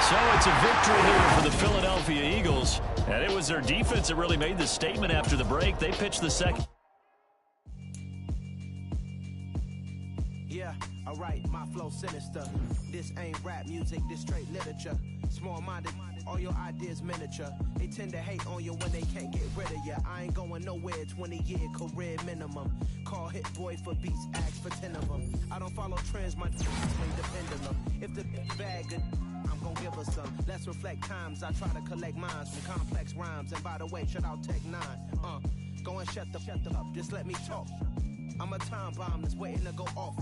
So it's a victory here for the Philadelphia Eagles. And it was their defense that really made the statement after the break. They pitched the second. Yeah, alright, my flow sinister. This ain't rap music, this straight literature. Small-minded, all your ideas miniature. They tend to hate on you when they can't get rid of you. I ain't going nowhere, 20-year career minimum. Call Hit Boy for beats, ask for 10 of them. I don't follow trends, my swing the pendulum. If the bag good, I'm gonna give her some. Let's reflect times, I try to collect minds from complex rhymes. And by the way, shut out Tech 9. Go and shut the up, just let me talk. I'm a time bomb that's waiting to go off.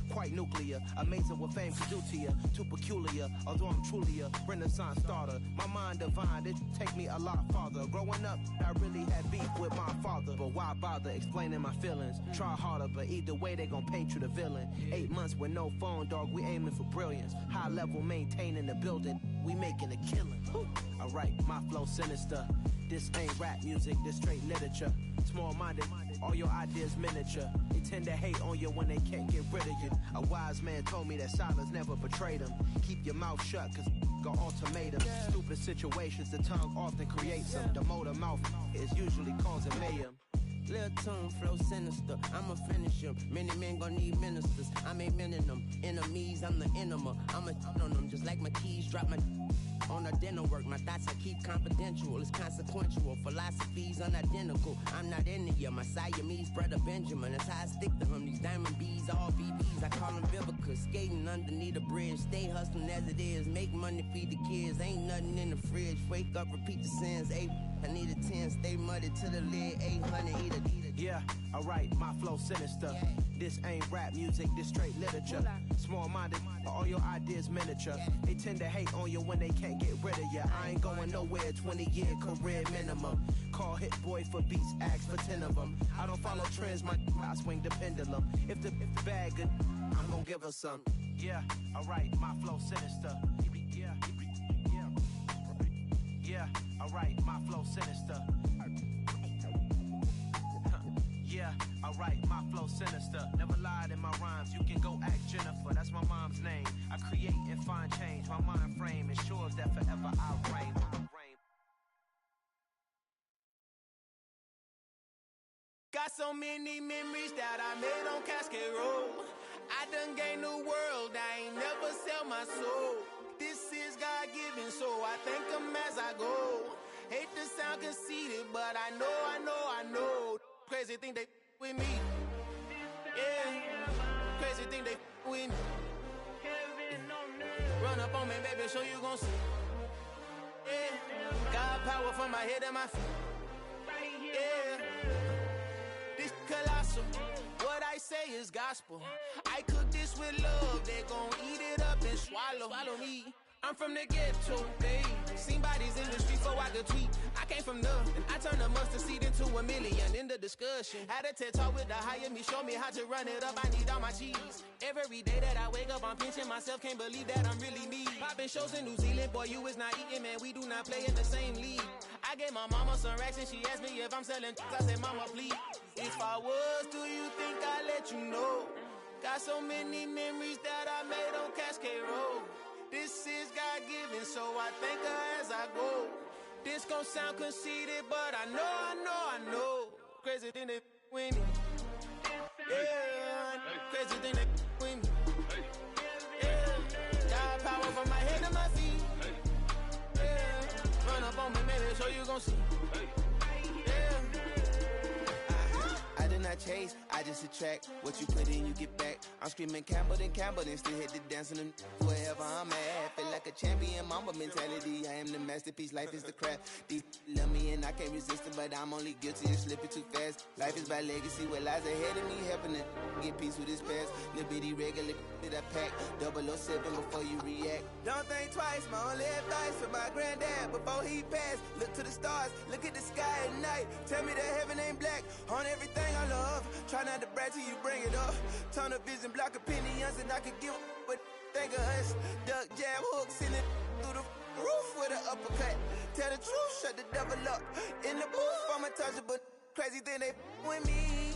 Quite nuclear, amazing what fame can do to you. Too peculiar, although I'm truly a Renaissance starter. My mind divine, it take me a lot farther. Growing up, I really had beef with my father. But why bother explaining my feelings? Try harder, but either way they gon' paint you the villain. 8 months with no phone, dog, we aiming for brilliance. High level maintaining the building, we making a killing. Alright, my flow sinister. This ain't rap music, this straight literature. Small-minded, all your ideas miniature. They tend to hate on you when they can't get rid of you. A wise man told me that silence never betrayed him. Keep your mouth shut, cause got ultimatum. Stupid situations, the tongue often creates them. The motor mouth is usually causing mayhem. Lil' tune, flow sinister, I'ma finish him. Many men gon' need ministers, I'm a men in them. Enemies, I'm the enema, I'ma on them. Just like my keys, drop my on a dinner work. My thoughts I keep confidential, it's consequential. Philosophies unidentical, I'm not in it yet. My Siamese brother Benjamin, that's how I stick to him. These diamond bees, all BBs, I call them Vivica. Skating underneath a bridge, stay hustling as it is. Make money, feed the kids, ain't nothing in the fridge. Wake up, repeat the sins, I need a 10, stay muddy to the lid, 800, eat it. Yeah, alright, my flow sinister. This ain't rap music, this straight literature. Small-minded, all your ideas miniature. They tend to hate on you when they can't get rid of you. I ain't going nowhere, 20-year career minimum. Call Hit Boy for beats, ask for 10 of them. I don't follow trends, I swing the pendulum. If the bag good, I'm gonna give her some. Yeah, alright, my flow sinister. Yeah, alright, my flow sinister. Yeah, alright, my flow sinister. Never lied in my rhymes, you can go ask Jennifer. That's my mom's name. I create and find change. My mind frame ensures that forever I reign. Got so many memories that I made on Cascade Road. I done gained the world, I ain't never sell my soul. This is God-given, so I thank him as I go. Hate to sound conceited, but I know. Crazy thing they with me. Yeah, crazy thing they with me. Run up on me, baby, so you gon' see. Yeah, God power from my head and my feet. Yeah, this colossal. What I say is gospel. I cook this with love, they gon' eat it up and swallow me. I'm from the ghetto, babe. Seen bodies in the streets so I could tweet. I came from nothing. I turned a mustard seed into a million in the discussion. Had a TED talk with the higher me, show me how to run it up. I need all my cheese. Every day that I wake up, I'm pinching myself. Can't believe that I'm really me. Popping shows in New Zealand, boy, you is not eating, man. We do not play in the same league. I gave my mama some racks and she asked me if I'm selling. I said, mama, please. If I was, do you think I'd let you know? Got so many memories that I made on Cascade Road. This is God-given, so I thank her as I go. This gon' sound conceited, but I know. Crazy thing they with me. Yeah, crazy thing they with me. Yeah, God power from my head to my feet. Yeah, run up on me, maybe, so you gon' see. I did not chase, I just attract. What you put in, you get back. I'm screaming Campbell, then still hit the dancing. And wherever I'm at, feel like like a champion, mama mentality. I am the masterpiece, life is the craft. Deep love me and I can't resist it, but I'm only guilty of slipping too fast. Life is about legacy, what lies ahead of me, helping it get peace with his past. Little bitty regular that I pack, 007 before you react. Don't think twice, my only advice for my granddad before he passed. Look to the stars, look at the sky at night. Tell me that heaven ain't black on everything I love. Try not to brag till you bring it up. Tunnel vision, block opinions, and I could give but think of us. Duck jab hooks in it through the roof with an uppercut. Tell the truth, shut the devil up. In the booth, I'm untouchable. Crazy thing they with me.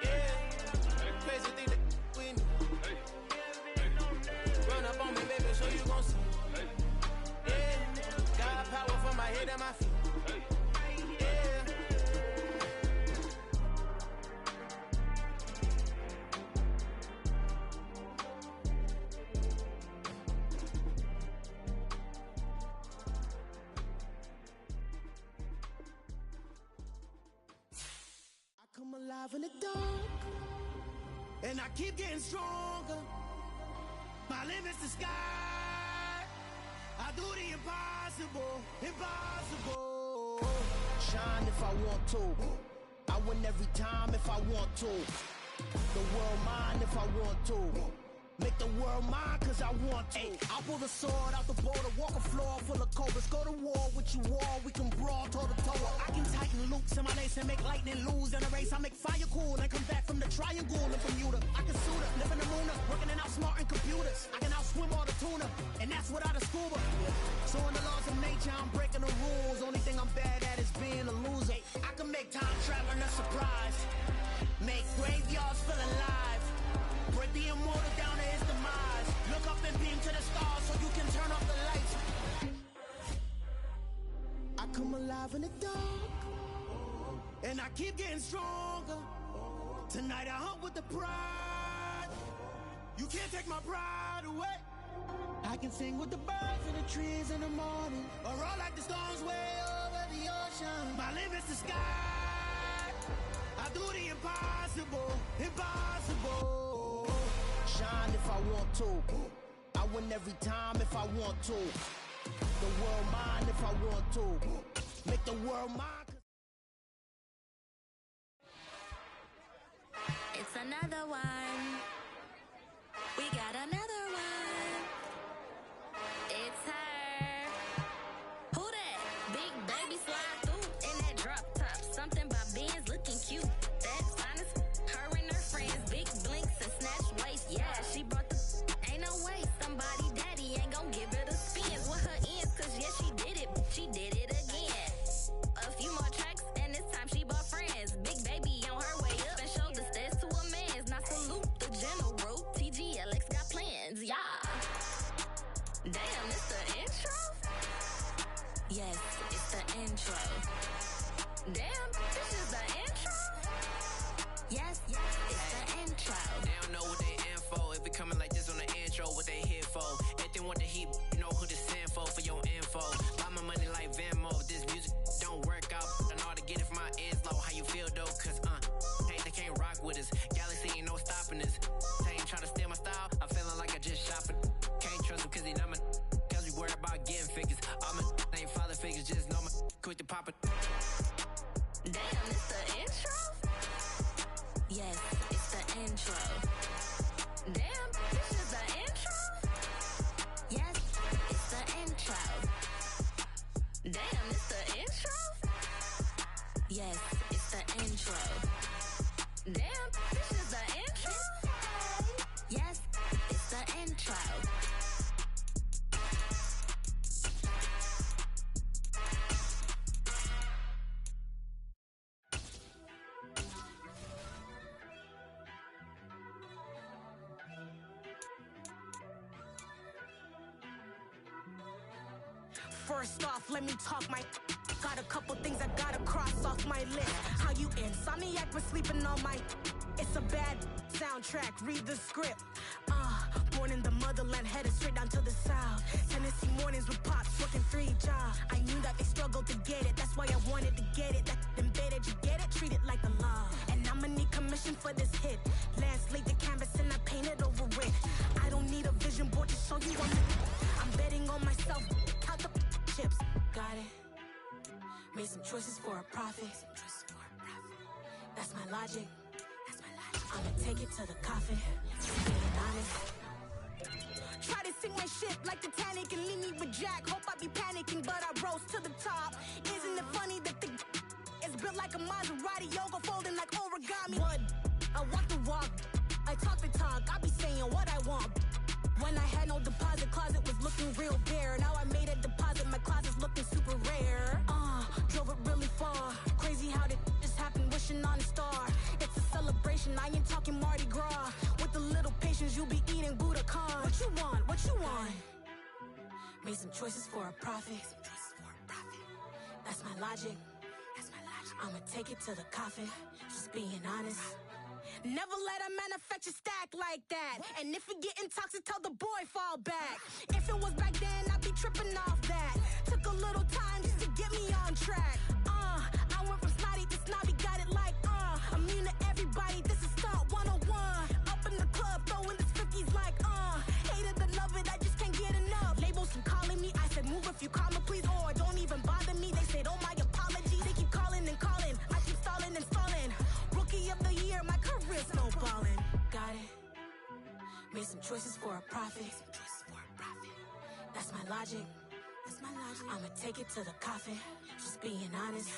Yeah, crazy thing they with me. Run up on me, baby, so you gon' see. Yeah, got power from my head and my feet. Come alive in the dark, and I keep getting stronger. My limit's the sky. I do the impossible, impossible. Shine if I want to. I win every time if I want to. The world mine if I want to. Make the world mine cause I want to. Ay, I pull the sword out the border, walk a floor full of cobras. Go to war with you all, we can brawl toe to toe. I can tighten loops in my lace and make lightning lose in a race. I make fire cool and come back from the triangle in Bermuda. I can suit up, live in the moon, working and outsmarting computers. I can outswim all the tuna, and that's without a scuba. So in the laws of nature, I'm breaking the rules. Only thing I'm bad at is being a loser. I can make time traveling a surprise, make graveyards feel alive. Break the immortal down to his demise. Look up and beam to the stars so you can turn off the lights. I come alive in the dark, and I keep getting stronger. Tonight I hunt with the pride. You can't take my pride away. I can sing with the birds and the trees in the morning, or roll like the storms way over the ocean. My limit's the sky. I do the impossible, impossible. Shine if I want to. I win every time if I want to. The world mine if I want to. Make the world mine. It's another one. We got another one. It's her. Who that? Big baby slide through in that drop top. Something about Benz looking cute. That's honest. Her and her friends, big blinks and snatch waist. Yeah, she brought the. Ain't no way somebody daddy ain't gon' give her the spins with her ends. Cause yeah, she did it. She did it again. A few more tracks and this time she bought friends. Big baby on her way up and showed the stairs to a man's. Now salute the general. TGLX got plans. Yeah. Damn, it's the intro? Yes, it's the intro. Damn, this is the intro? Yes, it's the intro. They don't know what they in for. If it coming like this on the intro, what they here for? If they want the heat, you know who to send for your info. Buy my money like Venmo. This music don't work out. I know how to get it from my ends low. How you feel though? Cause hey, they can't rock with us. Galaxy ain't no stopping us. They ain't try to steal my style. I'm feeling like I just shopping. Can't trust him cause he not my. Cause we worried about getting figures. All my ain't father figures. Just know my quick to pop it. Damn, it's the intro? Yes, it's the intro. Damn, this is the intro? Yes, it's the intro. Damn, it's the intro? Yes, it's the intro. Damn, this is the intro? Yes, it's the intro. First off, let me talk my. Got a couple things I gotta cross off my list. How you insomniac for sleeping on my. It's a bad soundtrack, read the script. Born in the motherland, headed straight down to the south. Tennessee mornings with pops, working 3 jobs. I knew that they struggled to get it, that's why I wanted to get it. That embedded, you get it, treat it like the law. And I'ma need commission for this hit. Last laid the canvas and I painted over it. I don't need a vision board to show you I'm betting on myself. Count the chips. Got it. Made some choices for a profit. That's my logic. I'ma take it to the coffin. Being honest. Try to sink my ship like Titanic and leave me with Jack. Hope I be panicking, but I rose to the top. Isn't it funny that the is built like a Maserati, yoga folding like origami? What? I walk the walk, I talk the talk, I be saying what I want. When I had no deposit, closet was looking real bare. Now I made a deposit, my closet's looking super rare. Drove it really far. Crazy how did just happen, wishing on a star. It's a celebration, I ain't talking Mardi Gras. With a little patience, you'll be eating Budokan. What you want? What you want? Made some choices for a profit. That's my logic. I'ma take it to the coffin. Just being honest. Never let a manufacture stack like that. And if it getting toxic, tell the boy fall back. If it was back then, I'd be tripping off that. Took a little time just to get me on track. I went from snotty to snobby, got it like immune to everybody, this is stunt 101. Up in the club, throwing this 50s like hate it or love it, I just can't get enough. Labels from calling me, I said move if you call me please, or don't even bother me. They said oh my apologies, they keep calling and calling. I keep stalling and stalling. Rookie of the year, my career snowballing. Got it. Made some choices for a profit. That's my logic. I'ma take it to the coffin. Just being honest.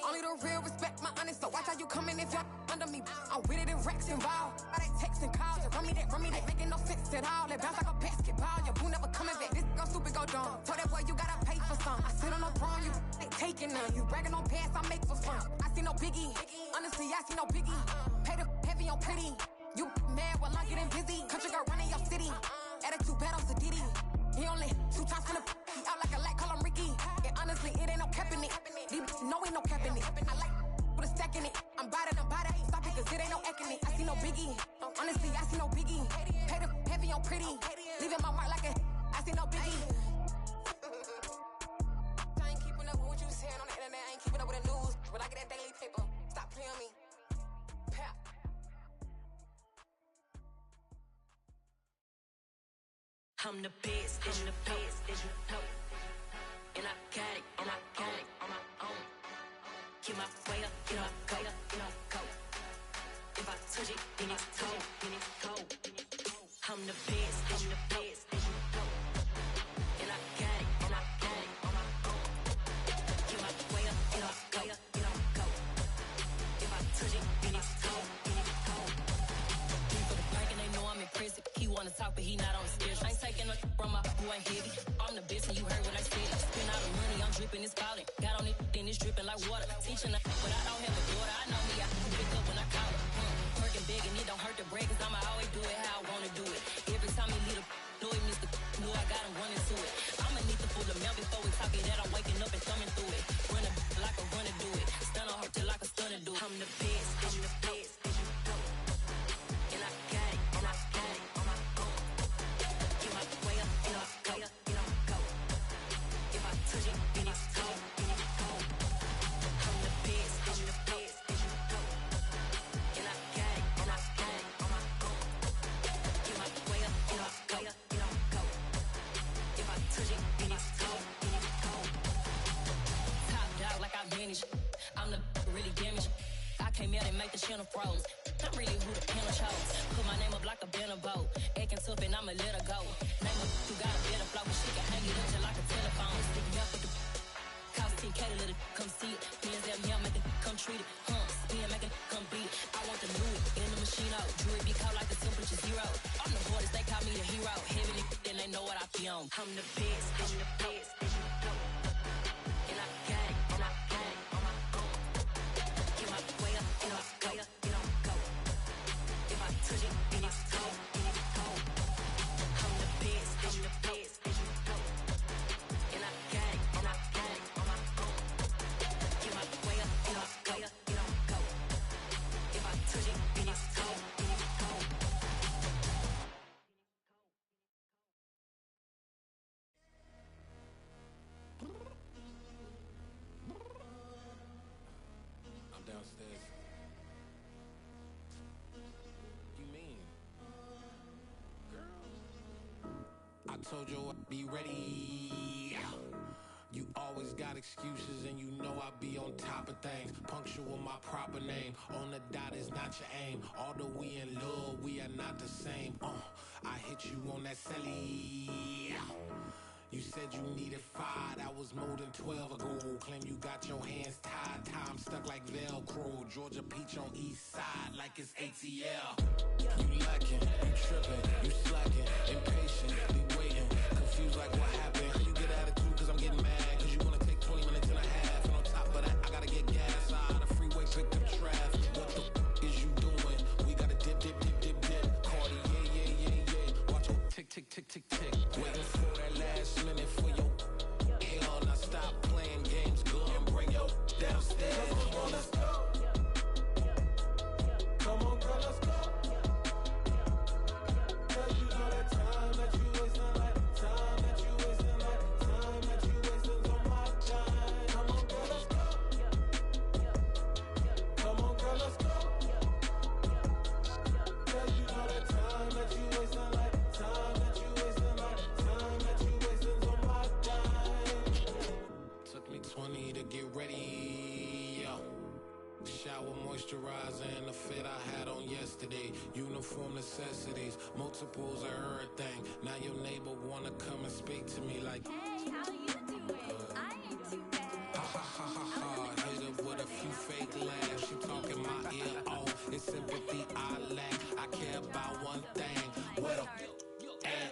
Only the real respect my honest, so watch how you coming if you're under me. I'm with it in Rex involved. I they texting calls, and run me that, making no sense at all. It bounce like a basketball, your boo never coming back. This go stupid, go dumb. Told that boy you gotta pay for some. I sit on the throne, you ain't taking none. You bragging on past, I make for fun. I see no biggie, honestly, I see no biggie. Pay the heavy on pretty. You mad while I'm getting busy. Country girl running your city. Attitude bad on Sadiddy. He only 2 times from the he out like a light, call him Ricky. And honestly, it ain't no cap in it. No, ain't no cap in it. I like with a stack in it. I'm about it. Stop it, cause it ain't no acting it. I see no biggie. Honestly, I see no biggie. Pay the heavy on pretty. Leaving my mark like a I see no biggie. I ain't keeping up with what you saying on the internet. I ain't keeping up with the news. But I get that daily paper. Stop playing me. Pap. I'm the best, and you know. And I got it on my own. Get my way up, get up, go. If I touch it, then it's cold. I'm the best, and you know. And I got it on my own. Get my way up, get up, go. If I touch it, then it's cold. For the park and they know I'm impressive. He wanna talk, but he not on the schedule. I ain't taking no from my boy heavy. I'm the best and you heard what I said. Spend all the money, I'm dripping, it's falling. Got on it, then it's dripping like water. Teaching her, but I don't have a daughter. I know me, I can pick up when I call her. Working big and it don't hurt to break, cause I'ma always do it how I wanna do it. Every time he leave the know he missed the know I got him running to it. I'ma need the full amount before we talk it that I'm waking up and thumbing through it. Run a like a runner do it. Stun on her till like a stunner do it. I'm the best, I'm the best, as you know. And I got it, and I got it on my own. Get my way up, and I go, and I go. If I touch it, then it's cold, then it's cold. I'm the best, as you know. And I got it, and I got it on my own. Get my way up, and I go, and I go. If I touch it, then it's cold, then it's cold. Top dog like I vanished. I'm the really damaged. I came out and make the channel froze. I'm really who the panel chose. Put my name up like a banner boat. Acting tough and I'ma let her go. Name up who got a better flow, but she can hang it up just like a telephone. Stick me up with the cost 10K to let it come see it. Hands at me, I'll make it come treat it. Spin, make it come beat it. I want the Louis in the machine out. Jewelry be cold like the temperature zero. I'm the hardest, they call me the hero. Heavy then they know what I be on. I'm the best, I'm the best, as you know. And I got it, and I got it on my own. Get my way up, and I go, and I go. If I touch it, then it's cold, then it's cold. I'm the best, I'm the best, as you know. And I got it, and I got it on my own. Get my way up, and I go, and I go. If I touch it, then it's cold, then it's cold. I'm downstairs. You mean? Girl. I told you I'd be ready. You always got excuses and you know I be on top of things. Punctual my proper name. On the dot is not your aim. Although we in love, we are not the same. I hit you on that celly. You said you needed 5, that was more than 12 ago. Claim you got your hands tied, time stuck like Velcro. Georgia Peach on east side like it's ATL. You lacking, you tripping, you slacking, impatient, be waiting, confused like what happened. How you get attitude cause I'm getting mad, cause you wanna take 20 minutes and a half. And on top of that, I gotta get gas out of the freeway, pick up traffic. What the is you doing? We gotta dip, dip, dip, dip, dip. Cardi, yeah. Watch your tick, tick, tick, tick, tick. Waiting for that last minute for your hell. Now stop playing games, go and bring your downstairs. Come on, let's go. Come on, girl, let's go. Cause you know that time that you wasting, like time that you wasting, like time that you wasting on my time. Come on, girl, let's go. Come on, girl, let's go. Cause you know that time that you wasting, like time that you wasting, like time that you wasting on my time. Took me 20 to get ready, yo. Shower, moisturizer, and the fit I had on yesterday. Uniform necessities, multiples of everything. Now your neighbor wanna come and speak to me like, Hey, how you doing? I ain't too bad. ha ha ha ha ha. Hit her with a few fake laughs. She talking my ear off. It's sympathy I lack. I care about one thing. Well, and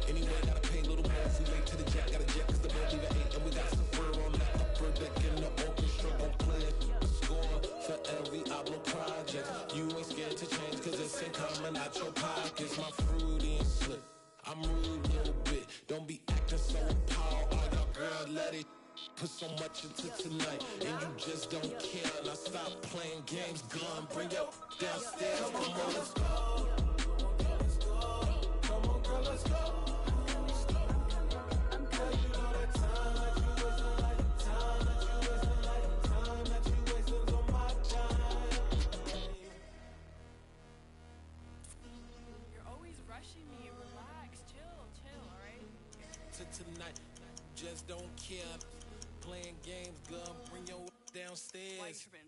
anyway, gotta pay a little more if we late to the jet. Got a jet cause the boat leave at 8. And we got some fur on the upper deck in the orchestra. Gon' play a score for every album project. You ain't scared to change cause it's ain't coming out your pockets. My fruity and slip. I'm rude a little bit. Don't be acting so appalled. All y'all girl, let it put so much into tonight. And you just don't care. Now stop playing games. Gun, bring your downstairs. Come on, let's go. Come on, girl, let's go. Girl, you know that time that you wasting, like time that you wasting, like time that you wasting on my time. You're always rushing me. Relax, chill, alright? To tonight, just don't care. Playing games, gun, bring your downstairs. Why you tripping?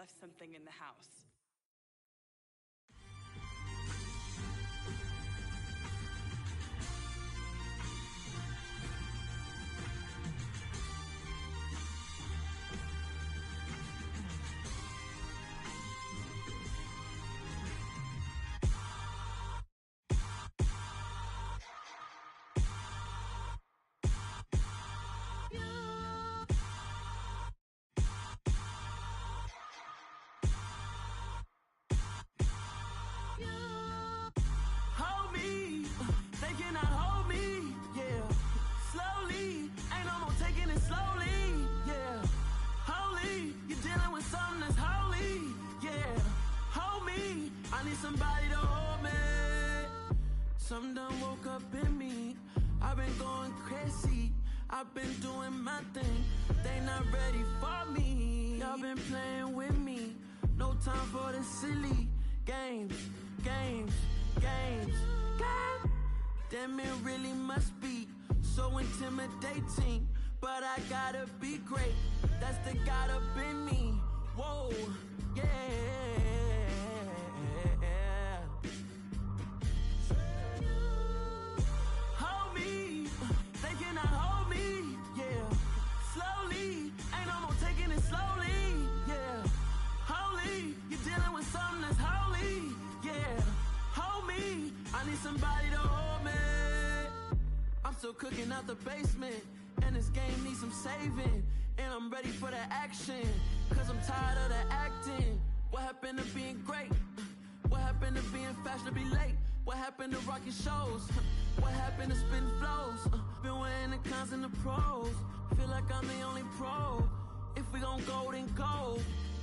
left something in the house. Hold me, they cannot hold me, yeah. Slowly, ain't no more taking it slowly, yeah. Holy, you're dealing with something that's holy, yeah. Hold me, I need somebody to hold me. Something done woke up in me, I've been going crazy. I've been doing my thing, they not ready for me. Y'all been playing with me, no time for the silly games, games, games, games. Damn, it really must be so intimidating, but I gotta be great, that's the God up in me. Whoa, yeah. Hold me, they cannot hold me, yeah. Slowly, ain't no more taking it slowly, yeah. Holy, you're dealing with something that's holy, yeah. Hold me, I need somebody to hold me. I'm still cooking out the basement, and this game needs some saving. And I'm ready for the action, cause I'm tired of the acting. What happened to being great? What happened to being fashionably late? What happened to rocking shows? What happened to spitting flows? Been weighing the cons and the pros. Feel like I'm the only pro. If we gon' go, then go.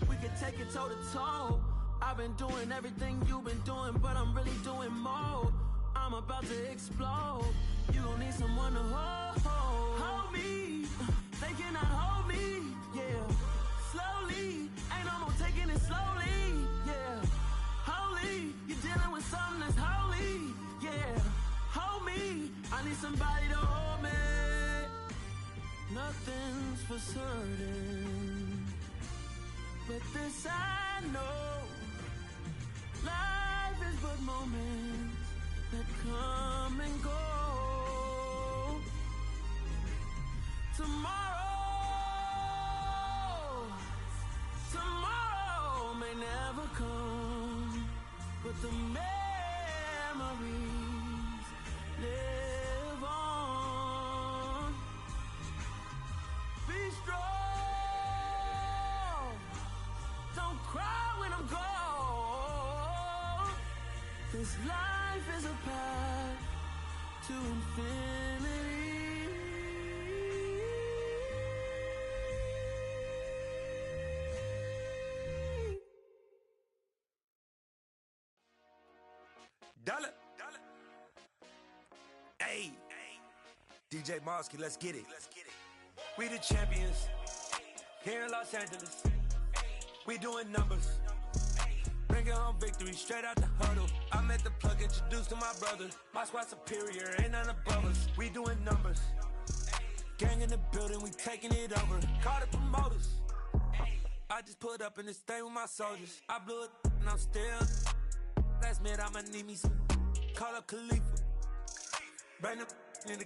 We can take it toe to toe. I've been doing everything you've been doing, but I'm really doing more. I'm about to explode. You gon' need someone to hold. Hold me, they cannot hold me, yeah. Slowly, ain't no more taking it slowly, yeah. Holy, you're dealing with something that's holy, yeah. Hold me, I need somebody to hold me. Nothing's for certain, but this I know, life is but moments that come and go. Tomorrow may never come, but the memories live on. Be strong, don't cry when I'm gone. This life is a path to infinity. Dollar. Hey, DJ Mosky, let's get it. We the champions here in Los Angeles. We doing numbers. Bringing home victory straight out the huddle. I'm at the plug, introduced to my brother. My squad superior, ain't none above us. We doing numbers. Gang in the building, we taking it over. Call the promoters. I just put up in this thing with my soldiers. I blew it and I'm still. Last minute, I'ma need me some. Call up Khalifa. Bring them in the.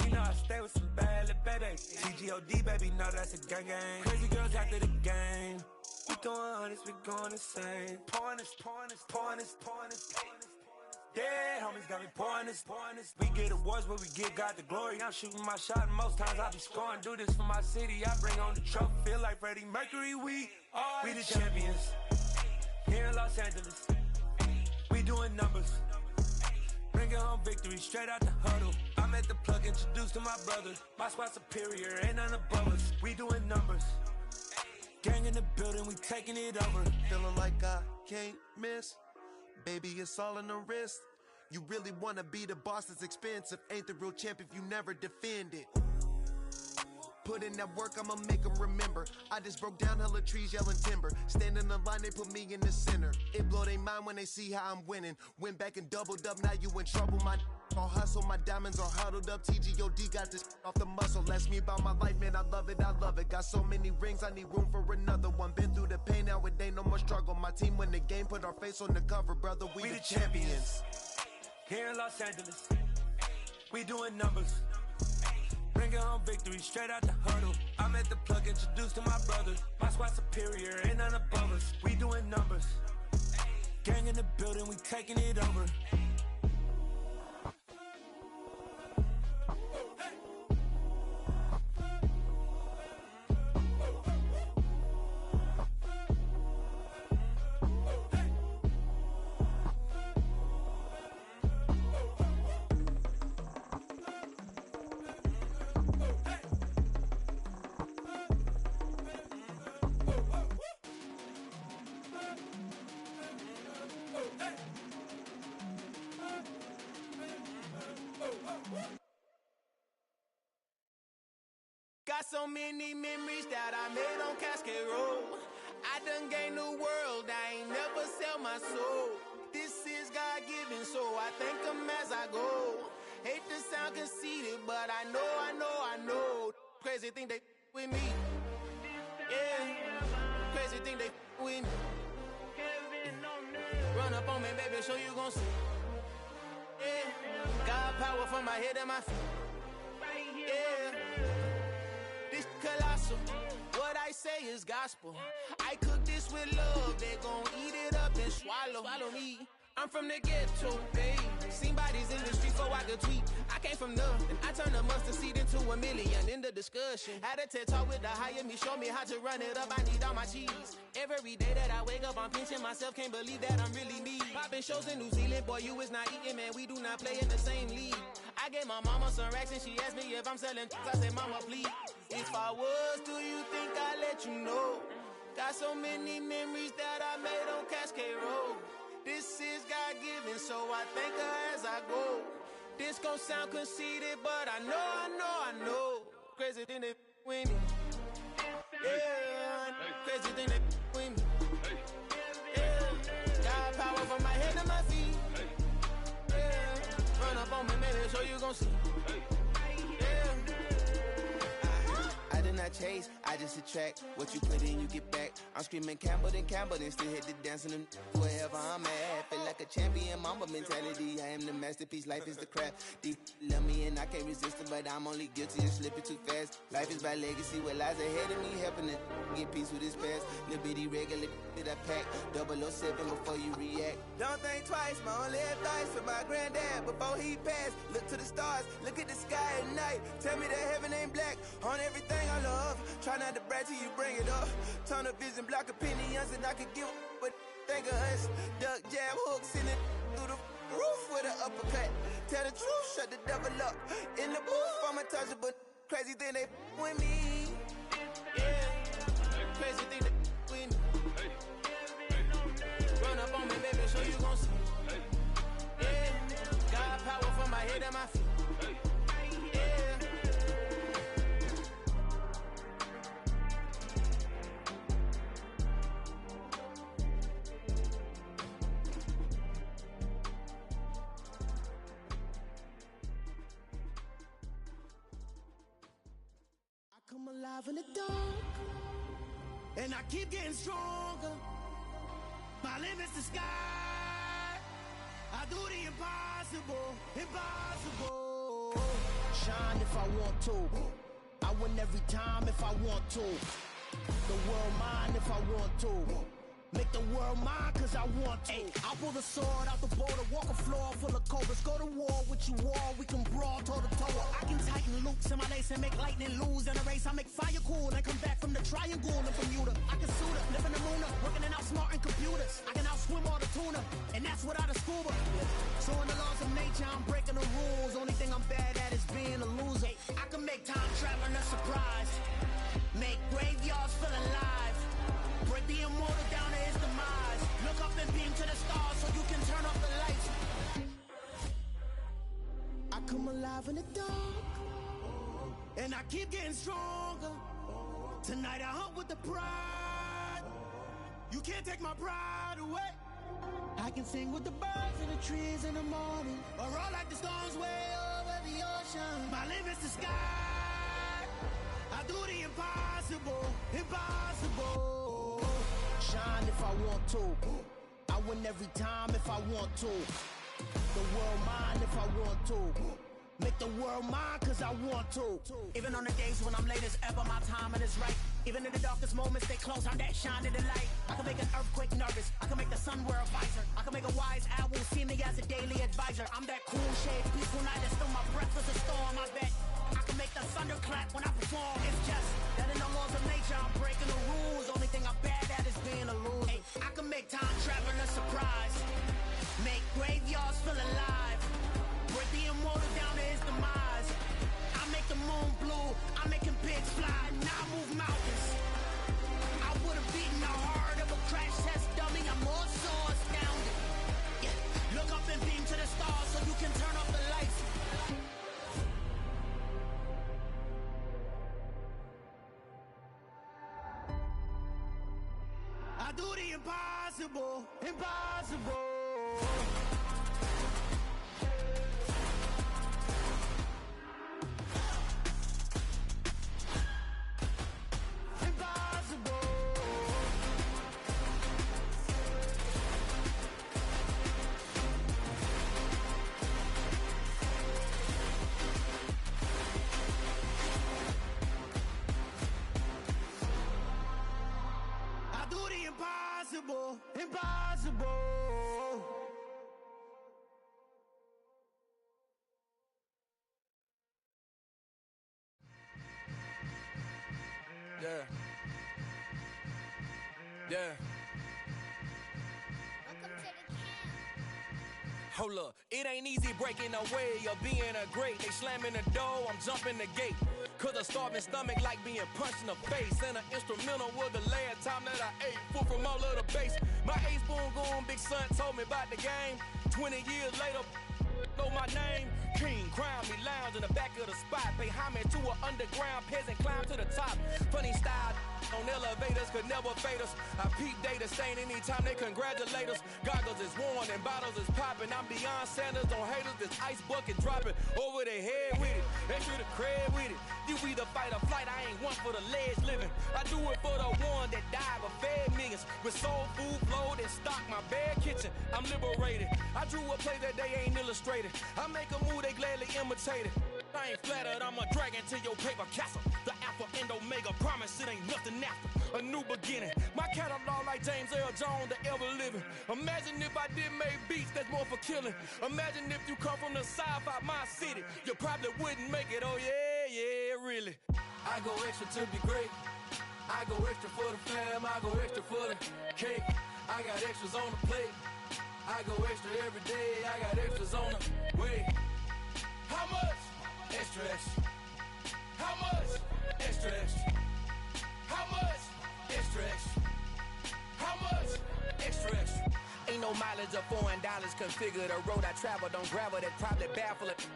You know I stay with some bad little babies. TGOD, baby, no, that's a gang gang. Crazy girls after the game. We throwing hundreds, we going insane. Pouring this. Yeah, homies got me pouring this. We get awards, but we give God the glory. I'm shooting my shot, and most times I be scoring. Do this for my city, I bring on the trophy. Feel like Freddie Mercury, we the champions. Here in Los Angeles. We doing numbers. Bringing home victory straight out the huddle. I'm at the plug, introduced to my brother. My squad superior, ain't none above us. We doing numbers. Gang in the building, we taking it over. Feeling like I can't miss. Baby, it's all in the wrist. You really wanna be the boss, it's expensive. Ain't the real champ if you never defend it. Put in that work, I'ma make them remember. I just broke down hella trees, yelling timber. Stand in the line, they put me in the center. It blow their mind when they see how I'm winning. Went back and doubled up, now you in trouble. My all hustle, my diamonds are huddled up. TGOD got this off the muscle. Ask me about my life, man, I love it, I love it. Got so many rings, I need room for another one. Been through the pain, now it ain't no more struggle. My team win the game, put our face on the cover, brother. We the champions. Here in Los Angeles, we doing numbers. Bringing home victory straight out the huddle. I'm at the plug, introduced to my brothers. My squad superior, ain't none above us. We doing numbers. Gang in the building, we taking it over. Got so many memories that I made on Cascade Road. I done gained the world, I ain't never sell my soul. This is God-given, so I thank him as I go. Hate to sound conceited, but I know. Crazy thing they with me. Yeah, crazy thing they with me. Run up on me, baby, so you gon' see. Yeah, got power from my head and my feet. Yeah. This colossal, what I say is gospel. I cook this with love, they gon' eat it up and swallow me. I'm from the ghetto, babe. Seen bodies in the street so I could tweet. I came from nothing, I turned a mustard seed into a million in the discussion. Had a TED talk with the higher me, show me how to run it up, I need all my cheese. Every day that I wake up, I'm pinching myself, can't believe that I'm really me. Popping shows in New Zealand, boy, you is not eating, man, we do not play in the same league. I gave my mama some racks and she asked me if I'm selling I said, mama, please. If I was, do you think I'd let you know? Got so many memories that I made on Cascade Road. This is God-given, so I thank her as I go. This gon' sound conceited, but I know. Crazy thing they with me. Yeah, crazy thing they with me. Yeah, got power from my head to my feet. Yeah, run up on me, baby, so you gon' see. Yeah. I did not chase, I just attract. What you put in, you get back. I'm screaming Campbell, then still hit the dancing and wherever I'm at. Feel like a champion, mamba mentality. I am the masterpiece, life is the crap. These love me and I can't resist it, but I'm only guilty of slipping too fast. Life is by legacy, what lies ahead of me, helping it get peace with his past. Little bitty regular that I pack, 007 before you react. Don't think twice, my only advice for my granddad before he passed. Look to the stars, look at the sky at night. Tell me that heaven ain't black on everything I love. Try not to brag till you bring it up. Tunnel vision, block opinions, and I could give but think of us. Duck jab hooks in it through the roof with an uppercut. Tell the truth, shut the devil up. In the booth, I'm untouchable. Crazy thing they with me. Yeah, crazy thing they with me. Run up on me, baby, so you gon' see. Yeah, got power from my head and my feet. Come alive in the dark, and I keep getting stronger. My limit's the sky. I do the impossible. Shine if I want to. I win every time if I want to. The world mine if I want to. Make the world mine cause I want to. I'll pull the sword out the border, walk a floor full of cobras. Go to war with you all, we can brawl toe to toe. I can tighten loops in my lace and make lightning lose in a race. I make fire cool and come back from the triangle in Bermuda. I can suit up, live in the moon up, working and outsmarting computers. I can outswim all the tuna, and that's without a scuba. So in the laws of nature, I'm breaking the rules. Only thing I'm bad at is being a loser. I can make time traveling a surprise. Make graveyards feel alive. Break the immortal down to his demise. Look up and beam to the stars so you can turn off the lights. I come alive in the dark, and I keep getting stronger. Tonight I hunt with the pride. You can't take my pride away. I can sing with the birds and the trees in the morning, or roll like the storms way over the ocean. My limit's the sky. I do the impossible, impossible. Shine if I want to. I win every time if I want to. The world mine if I want to. Make the world mine cause I want to. Even on the days when I'm late as ever, my timing is right. Even in the darkest moments, stay close, I'm that shine in the light. I can make an earthquake nervous, I can make the sun wear a visor. I can make a wise owl see me as a daily advisor. I'm that cool shade, peaceful night that's still my breath is a storm, I bet. I can make the thunder clap when I perform. It's just that in the laws of nature, I'm breaking the rules. Only thing I'm bad at is being a loser. Hey, I can make time traveling a surprise. Make graveyards feel alive. Break the immortal down to his demise. I make the moon blue, I'm making pigs fly. Now I move mountains. I would've beaten the heart of a crash test dummy. I'm more so astounded. Yeah, look up and beam to the stars so you can turn off the lights. I do the impossible, impossible. Impossible, impossible. Yeah. Yeah. Hold up, it ain't easy breaking away or being a great. They slamming the door, I'm jumping the gate. Cause a starving stomach like being punched in the face. And an instrumental was the last time that I ate. Full from all of the bass. My ace boom goon big son told me about the game. 20 years later, know my name. King, crown me, lounge in the back of the spot. Pay homage to an underground peasant, climb to the top. Funny style on elevators could never fade us. I peep data stain anytime they congratulate us. Goggles is worn and bottles is popping. I'm beyond Sanders, don't haters. This ice bucket dropping over their head with it. Extra the cred with it. You either fight or flight, I ain't one for the ledge living. I do it for the one that died but fed millions. With soul food flowed and stocked my bare kitchen. I'm liberated. I drew a play that they ain't illustrated. I make a move they gladly imitated. I ain't flattered, I'm a dragon to your paper castle. The alpha and omega, promise it ain't nothing after. A new beginning. My catalog like James Earl Jones, the ever living. Imagine if I did make beats that's more for killing. Imagine if you come from the south out my city. You probably wouldn't make it, oh yeah, yeah, really. I go extra to be great. I go extra for the fam, I go extra for the cake. I got extras on the plate. I go extra every day, I got extras on the way. How much? Extra, extra. How much? Extra, extra. How much? Extra, extra. How much? Extra, extra. Ain't no mileage of $4 configure the road I travel. Don't gravel that probably baffle it.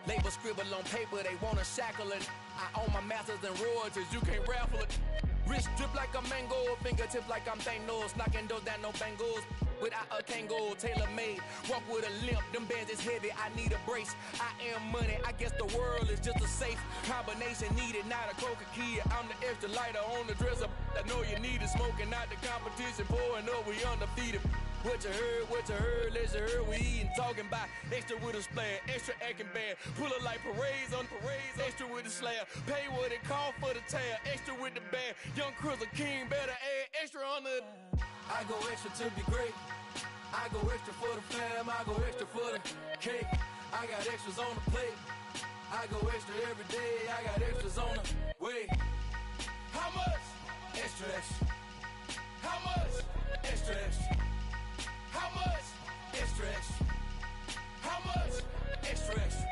Label scribble on paper, they wanna shackle it. I own my masters and royalties, you can't raffle it. Wrist drip like a mango, fingertips like I'm Thanos. Knocking those down, no bangles. Without a Kango, tailor-made. Walk with a limp, them bands is heavy, I need a brace. I am money, I guess the world is just a safe combination needed, not a coca key. I'm the extra lighter on the dresser. I know you need it, smoking out the competition, pouring up, we undefeated. What you heard, let's you heard, we eating, talking about extra with a splash, extra acting bad, pull it like parades on parades, extra with the slab, pay what it call for the tab, extra with the band, young Chris a king, better add extra on the. I go extra to be great, I go extra for the fam, I go extra for the cake, I got extras on the plate, I go extra every day, I got extras on the way. How much? Extra, extra. How much? Extra, extra. How much? Extra, extra. How much? Extra, extra.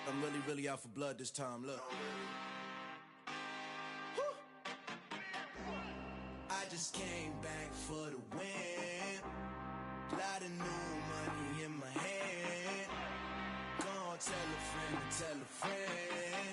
I'm really out for blood this time, look. just came back for the win. Lot of new money in my hand. Gonna tell a friend to tell a friend.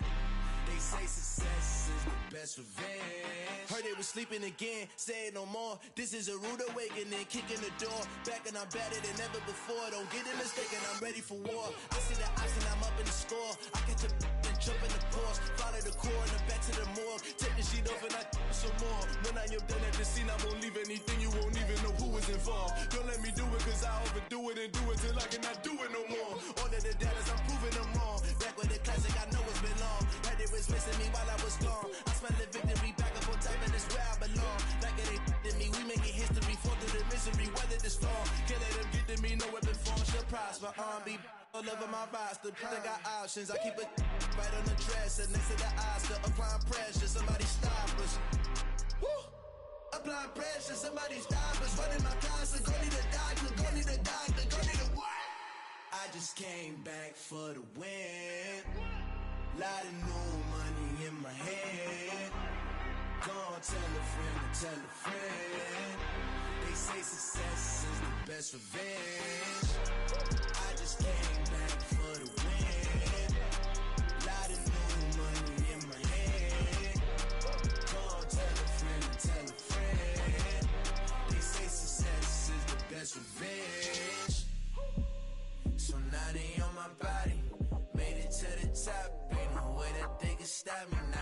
They say success is the best revenge. Heard they was sleeping again, say it no more. This is a rude awakening, kicking the door. Back and I'm better than ever before. Don't get it mistaken, I'm ready for war. I see the ops and I'm up in the score. I catch a and jump in the course. Follow the core and the back to the morgue. Take the sheet off and I some more. When I am done at the scene, I won't leave anything. You won't even know who was involved. Don't let me do it cause I overdo it and do it till I cannot do it no more. All of the datas, I'm proving them wrong. Back with the classic, I know it's been long. Had it was missing me while I was gone. I smell the victory back up on top and it's where I belong. Like it ain't to me, we making history. Fall through the misery, weather the storm. Can't let them get to me, no weapon form shall prosper. Be all over my roster, I got options. I keep it right on the dresser, next to the Oscar. Applying pressure, somebody stop us. Woo! Applying pressure, somebody stop us. Running my closet, go need a doctor, go need a doctor, go need a what? I just came back for the win. Lot of new money in my hand. Gonna tell a friend to tell a friend. They say success is the best revenge. I just came back for the win. Lot of new money in my hand. Gonna tell a friend to tell a friend. They say success is the best revenge. So now they on my body. Made it to the top. Ain't no way that they can stop me now.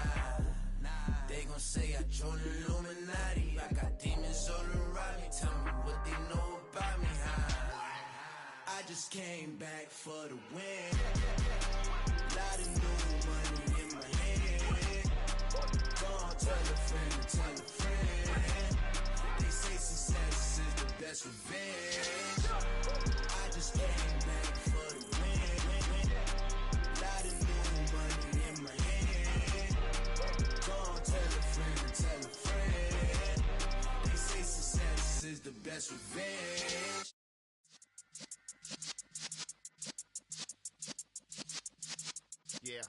They gon' say I joined the Illuminati. I got demons all around me. Tell me what they know about me, huh? I just came back for the win. Lot of new money in my hand. Gonna tell a friend to tell a friend. They say success is the best revenge. I just came back for the win. Lot of new money in my hand. Gonna tell a friend to tell a friend. They say success is the best revenge. Yeah.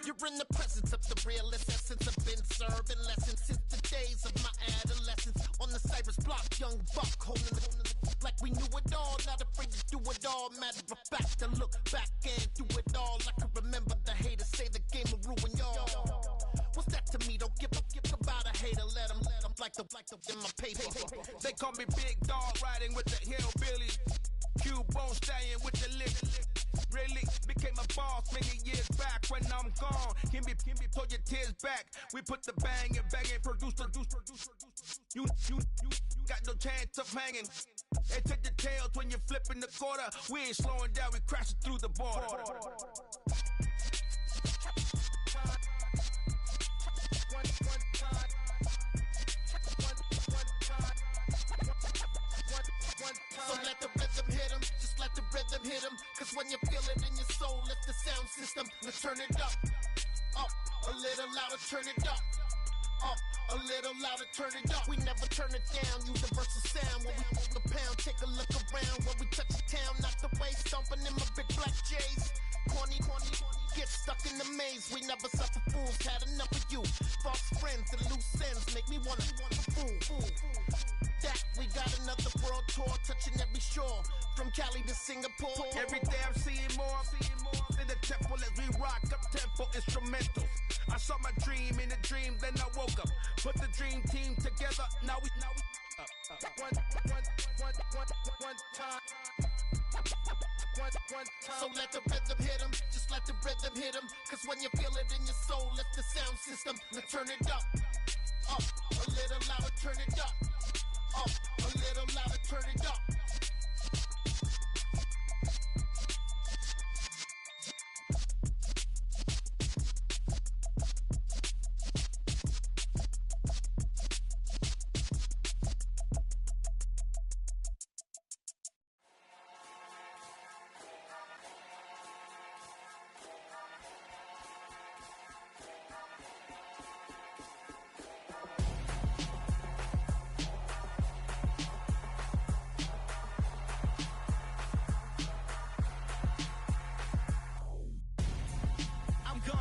You're in the presence of the realest essence. I've been serving lessons since the days of my adolescence. On the Cypress block, young buck holding the like we knew it all. Not afraid to do it all. Matter of fact, to look back and do it all. I can remember the haters say the game will ruin y'all. What's that to me? Don't give about a hater. Let them like the in my paper. They call me Big Dog, riding with the hillbillies. Cubone staying with the lick. Really became a boss many years back. When I'm gone, can be pull your tears back. We put the bang and produce. You got no chance of hanging. They take the tails when you're flipping the quarter. We ain't slowing down, we crashing through the border. So let the rhythm hit him, just let the rhythm hit him. Cause when you feel it in your soul, lift the sound system. Let's turn it up, a little louder, turn it up, a little louder, turn it up. We never turn it down, universal sound. When we move the pound, take a look around. When we touch the town, not the way, stomping in my big black J's. Corny, get stuck in the maze. We never suffer fools, had enough of you. False friends and loose ends make me wanna fool. That we got another world tour, touching every shore, from Cali to Singapore. Every day I'm seeing more in the temple as we rock up tempo instrumentals. I saw my dream in a dream, then I woke up. Put the dream team together, now we one time. So let the rhythm hit him, just let the rhythm hit him. Cause when you feel it in your soul, lift the sound system. Let's turn it up, a little louder, turn it up, a little louder, turn it up.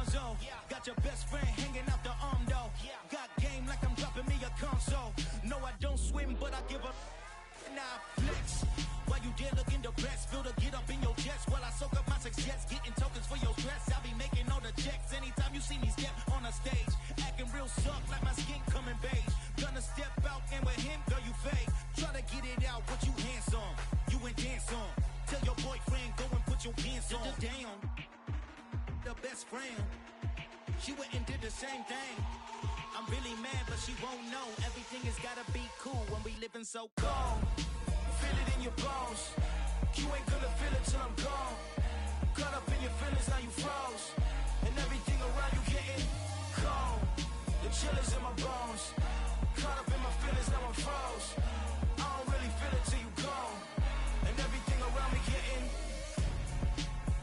gonzo. Got your best friend hanging out the arm though. Got game like I'm dropping me a console. No, I don't swim, but I give a nah flex. While you there looking depressed, feel the get up in your chest while I soak up my success, getting tokens for your stress. I'll be making all the checks anytime you see me step on a stage, acting real suck like my skin coming beige. Gonna step out and with him, girl, you fake. Try to get it out, but you handsome. You ain't dance on. Tell your boyfriend go and put your pants on. Down. The best friend, she went and did the same thing. I'm really mad, but she won't know. Everything has gotta be cool when we living so cold. Feel it in your bones. You ain't gonna feel it till I'm gone. Caught up in your feelings, now you froze. And everything around you getting cold. The chill is in my bones. Caught up in my feelings, now I'm froze. I don't really feel it till you gone. And everything around me getting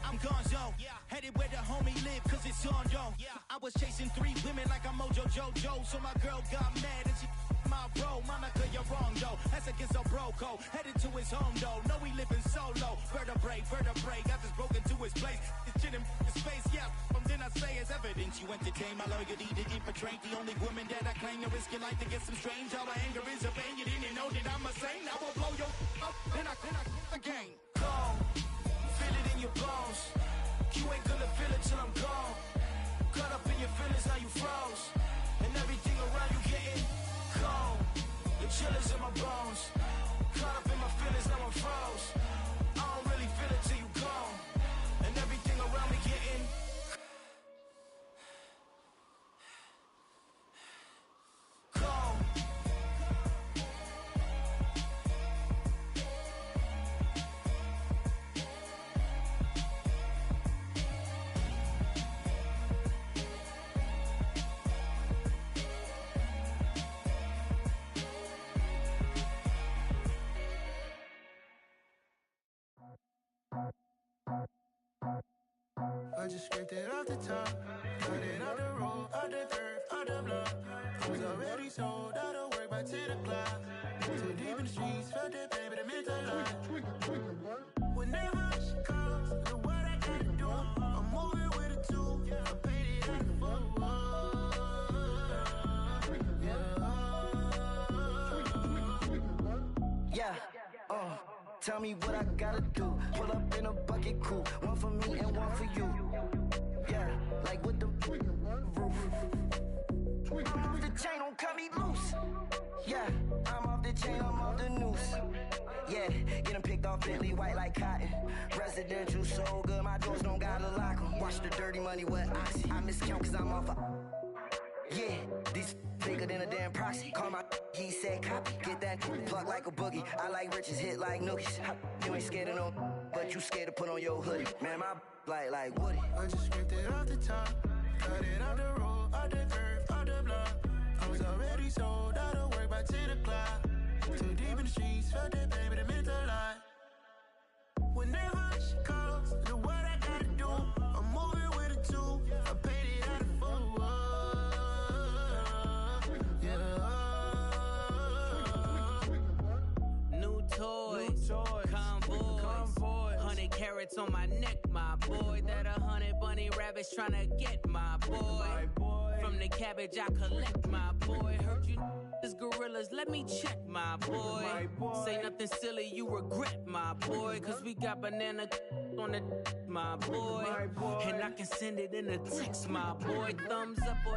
I'm gonzo. Headed where the homie live, cause it's on though. I was chasing 3 women like I'm Mojo Jojo. So my girl got mad and she my bro. Monica, you're wrong though. That's against a bro code. Headed to his home though. No, we living solo. Vertebrae. Got this broken to his place. It's shit in his face, yeah. From then I say it's evidence. You entertain my loyalty to infiltrate. The only woman that I claim to risk your life to get some strange. All my anger is a pain. You didn't know that I'm a saint. I will blow your up. Then I again. Cold. Feel it in your bones. You ain't gonna feel it till I'm gone. Caught up in your feelings, now you froze. And everything around you getting cold. The chill is in my bones. Caught up in my feelings, now I'm froze. I don't really feel it till you gone. And everything around me getting cold. I just scraped it off the top, cut it off the road, off the curve, off the block. I was already sold, out of work by 10 o'clock. Too deep in the streets, felt that pain, but it meant a lot. Whenever she calls, know what I gotta do. I'm moving with a 2, I paid it out of 4. Yeah, tell me what I gotta do. Pull up in a bucket crew, one for me and one for you. Yeah, like with the roof. I'm off the chain, don't cut me loose. Yeah, I'm off the chain, I'm off the noose. Yeah, getting picked off Bentley, white like cotton. Residential so good, my doors don't gotta lock 'em. Watch the dirty money with Oxy. I miscount cause I'm off a yeah, these bigger than a damn proxy. Call my he said copy. Get that plug like a boogie. I like riches, hit like nookies. You ain't scared of no, but you scared to put on your hoodie. Man, my like Woody. I just scraped it off the top, cut it off the road, off the curve, off the block. I was already sold, out of work by 10 o'clock. Too deep in the streets, felt that pain, but it meant a lot. Whenever she calls, know what I gotta do. I'm moving with a 2, I paid it out of 4. New toys, convoy, 100 carats on my neck, my boy. That 100 bunny rabbits tryna get my boy. From the cabbage I collect, my boy. Heard you is gorillas, let me check, my boy. Say nothing silly, you regret, my boy. Cause we got banana on the my boy. And I can send it in a text, my boy. Thumbs up or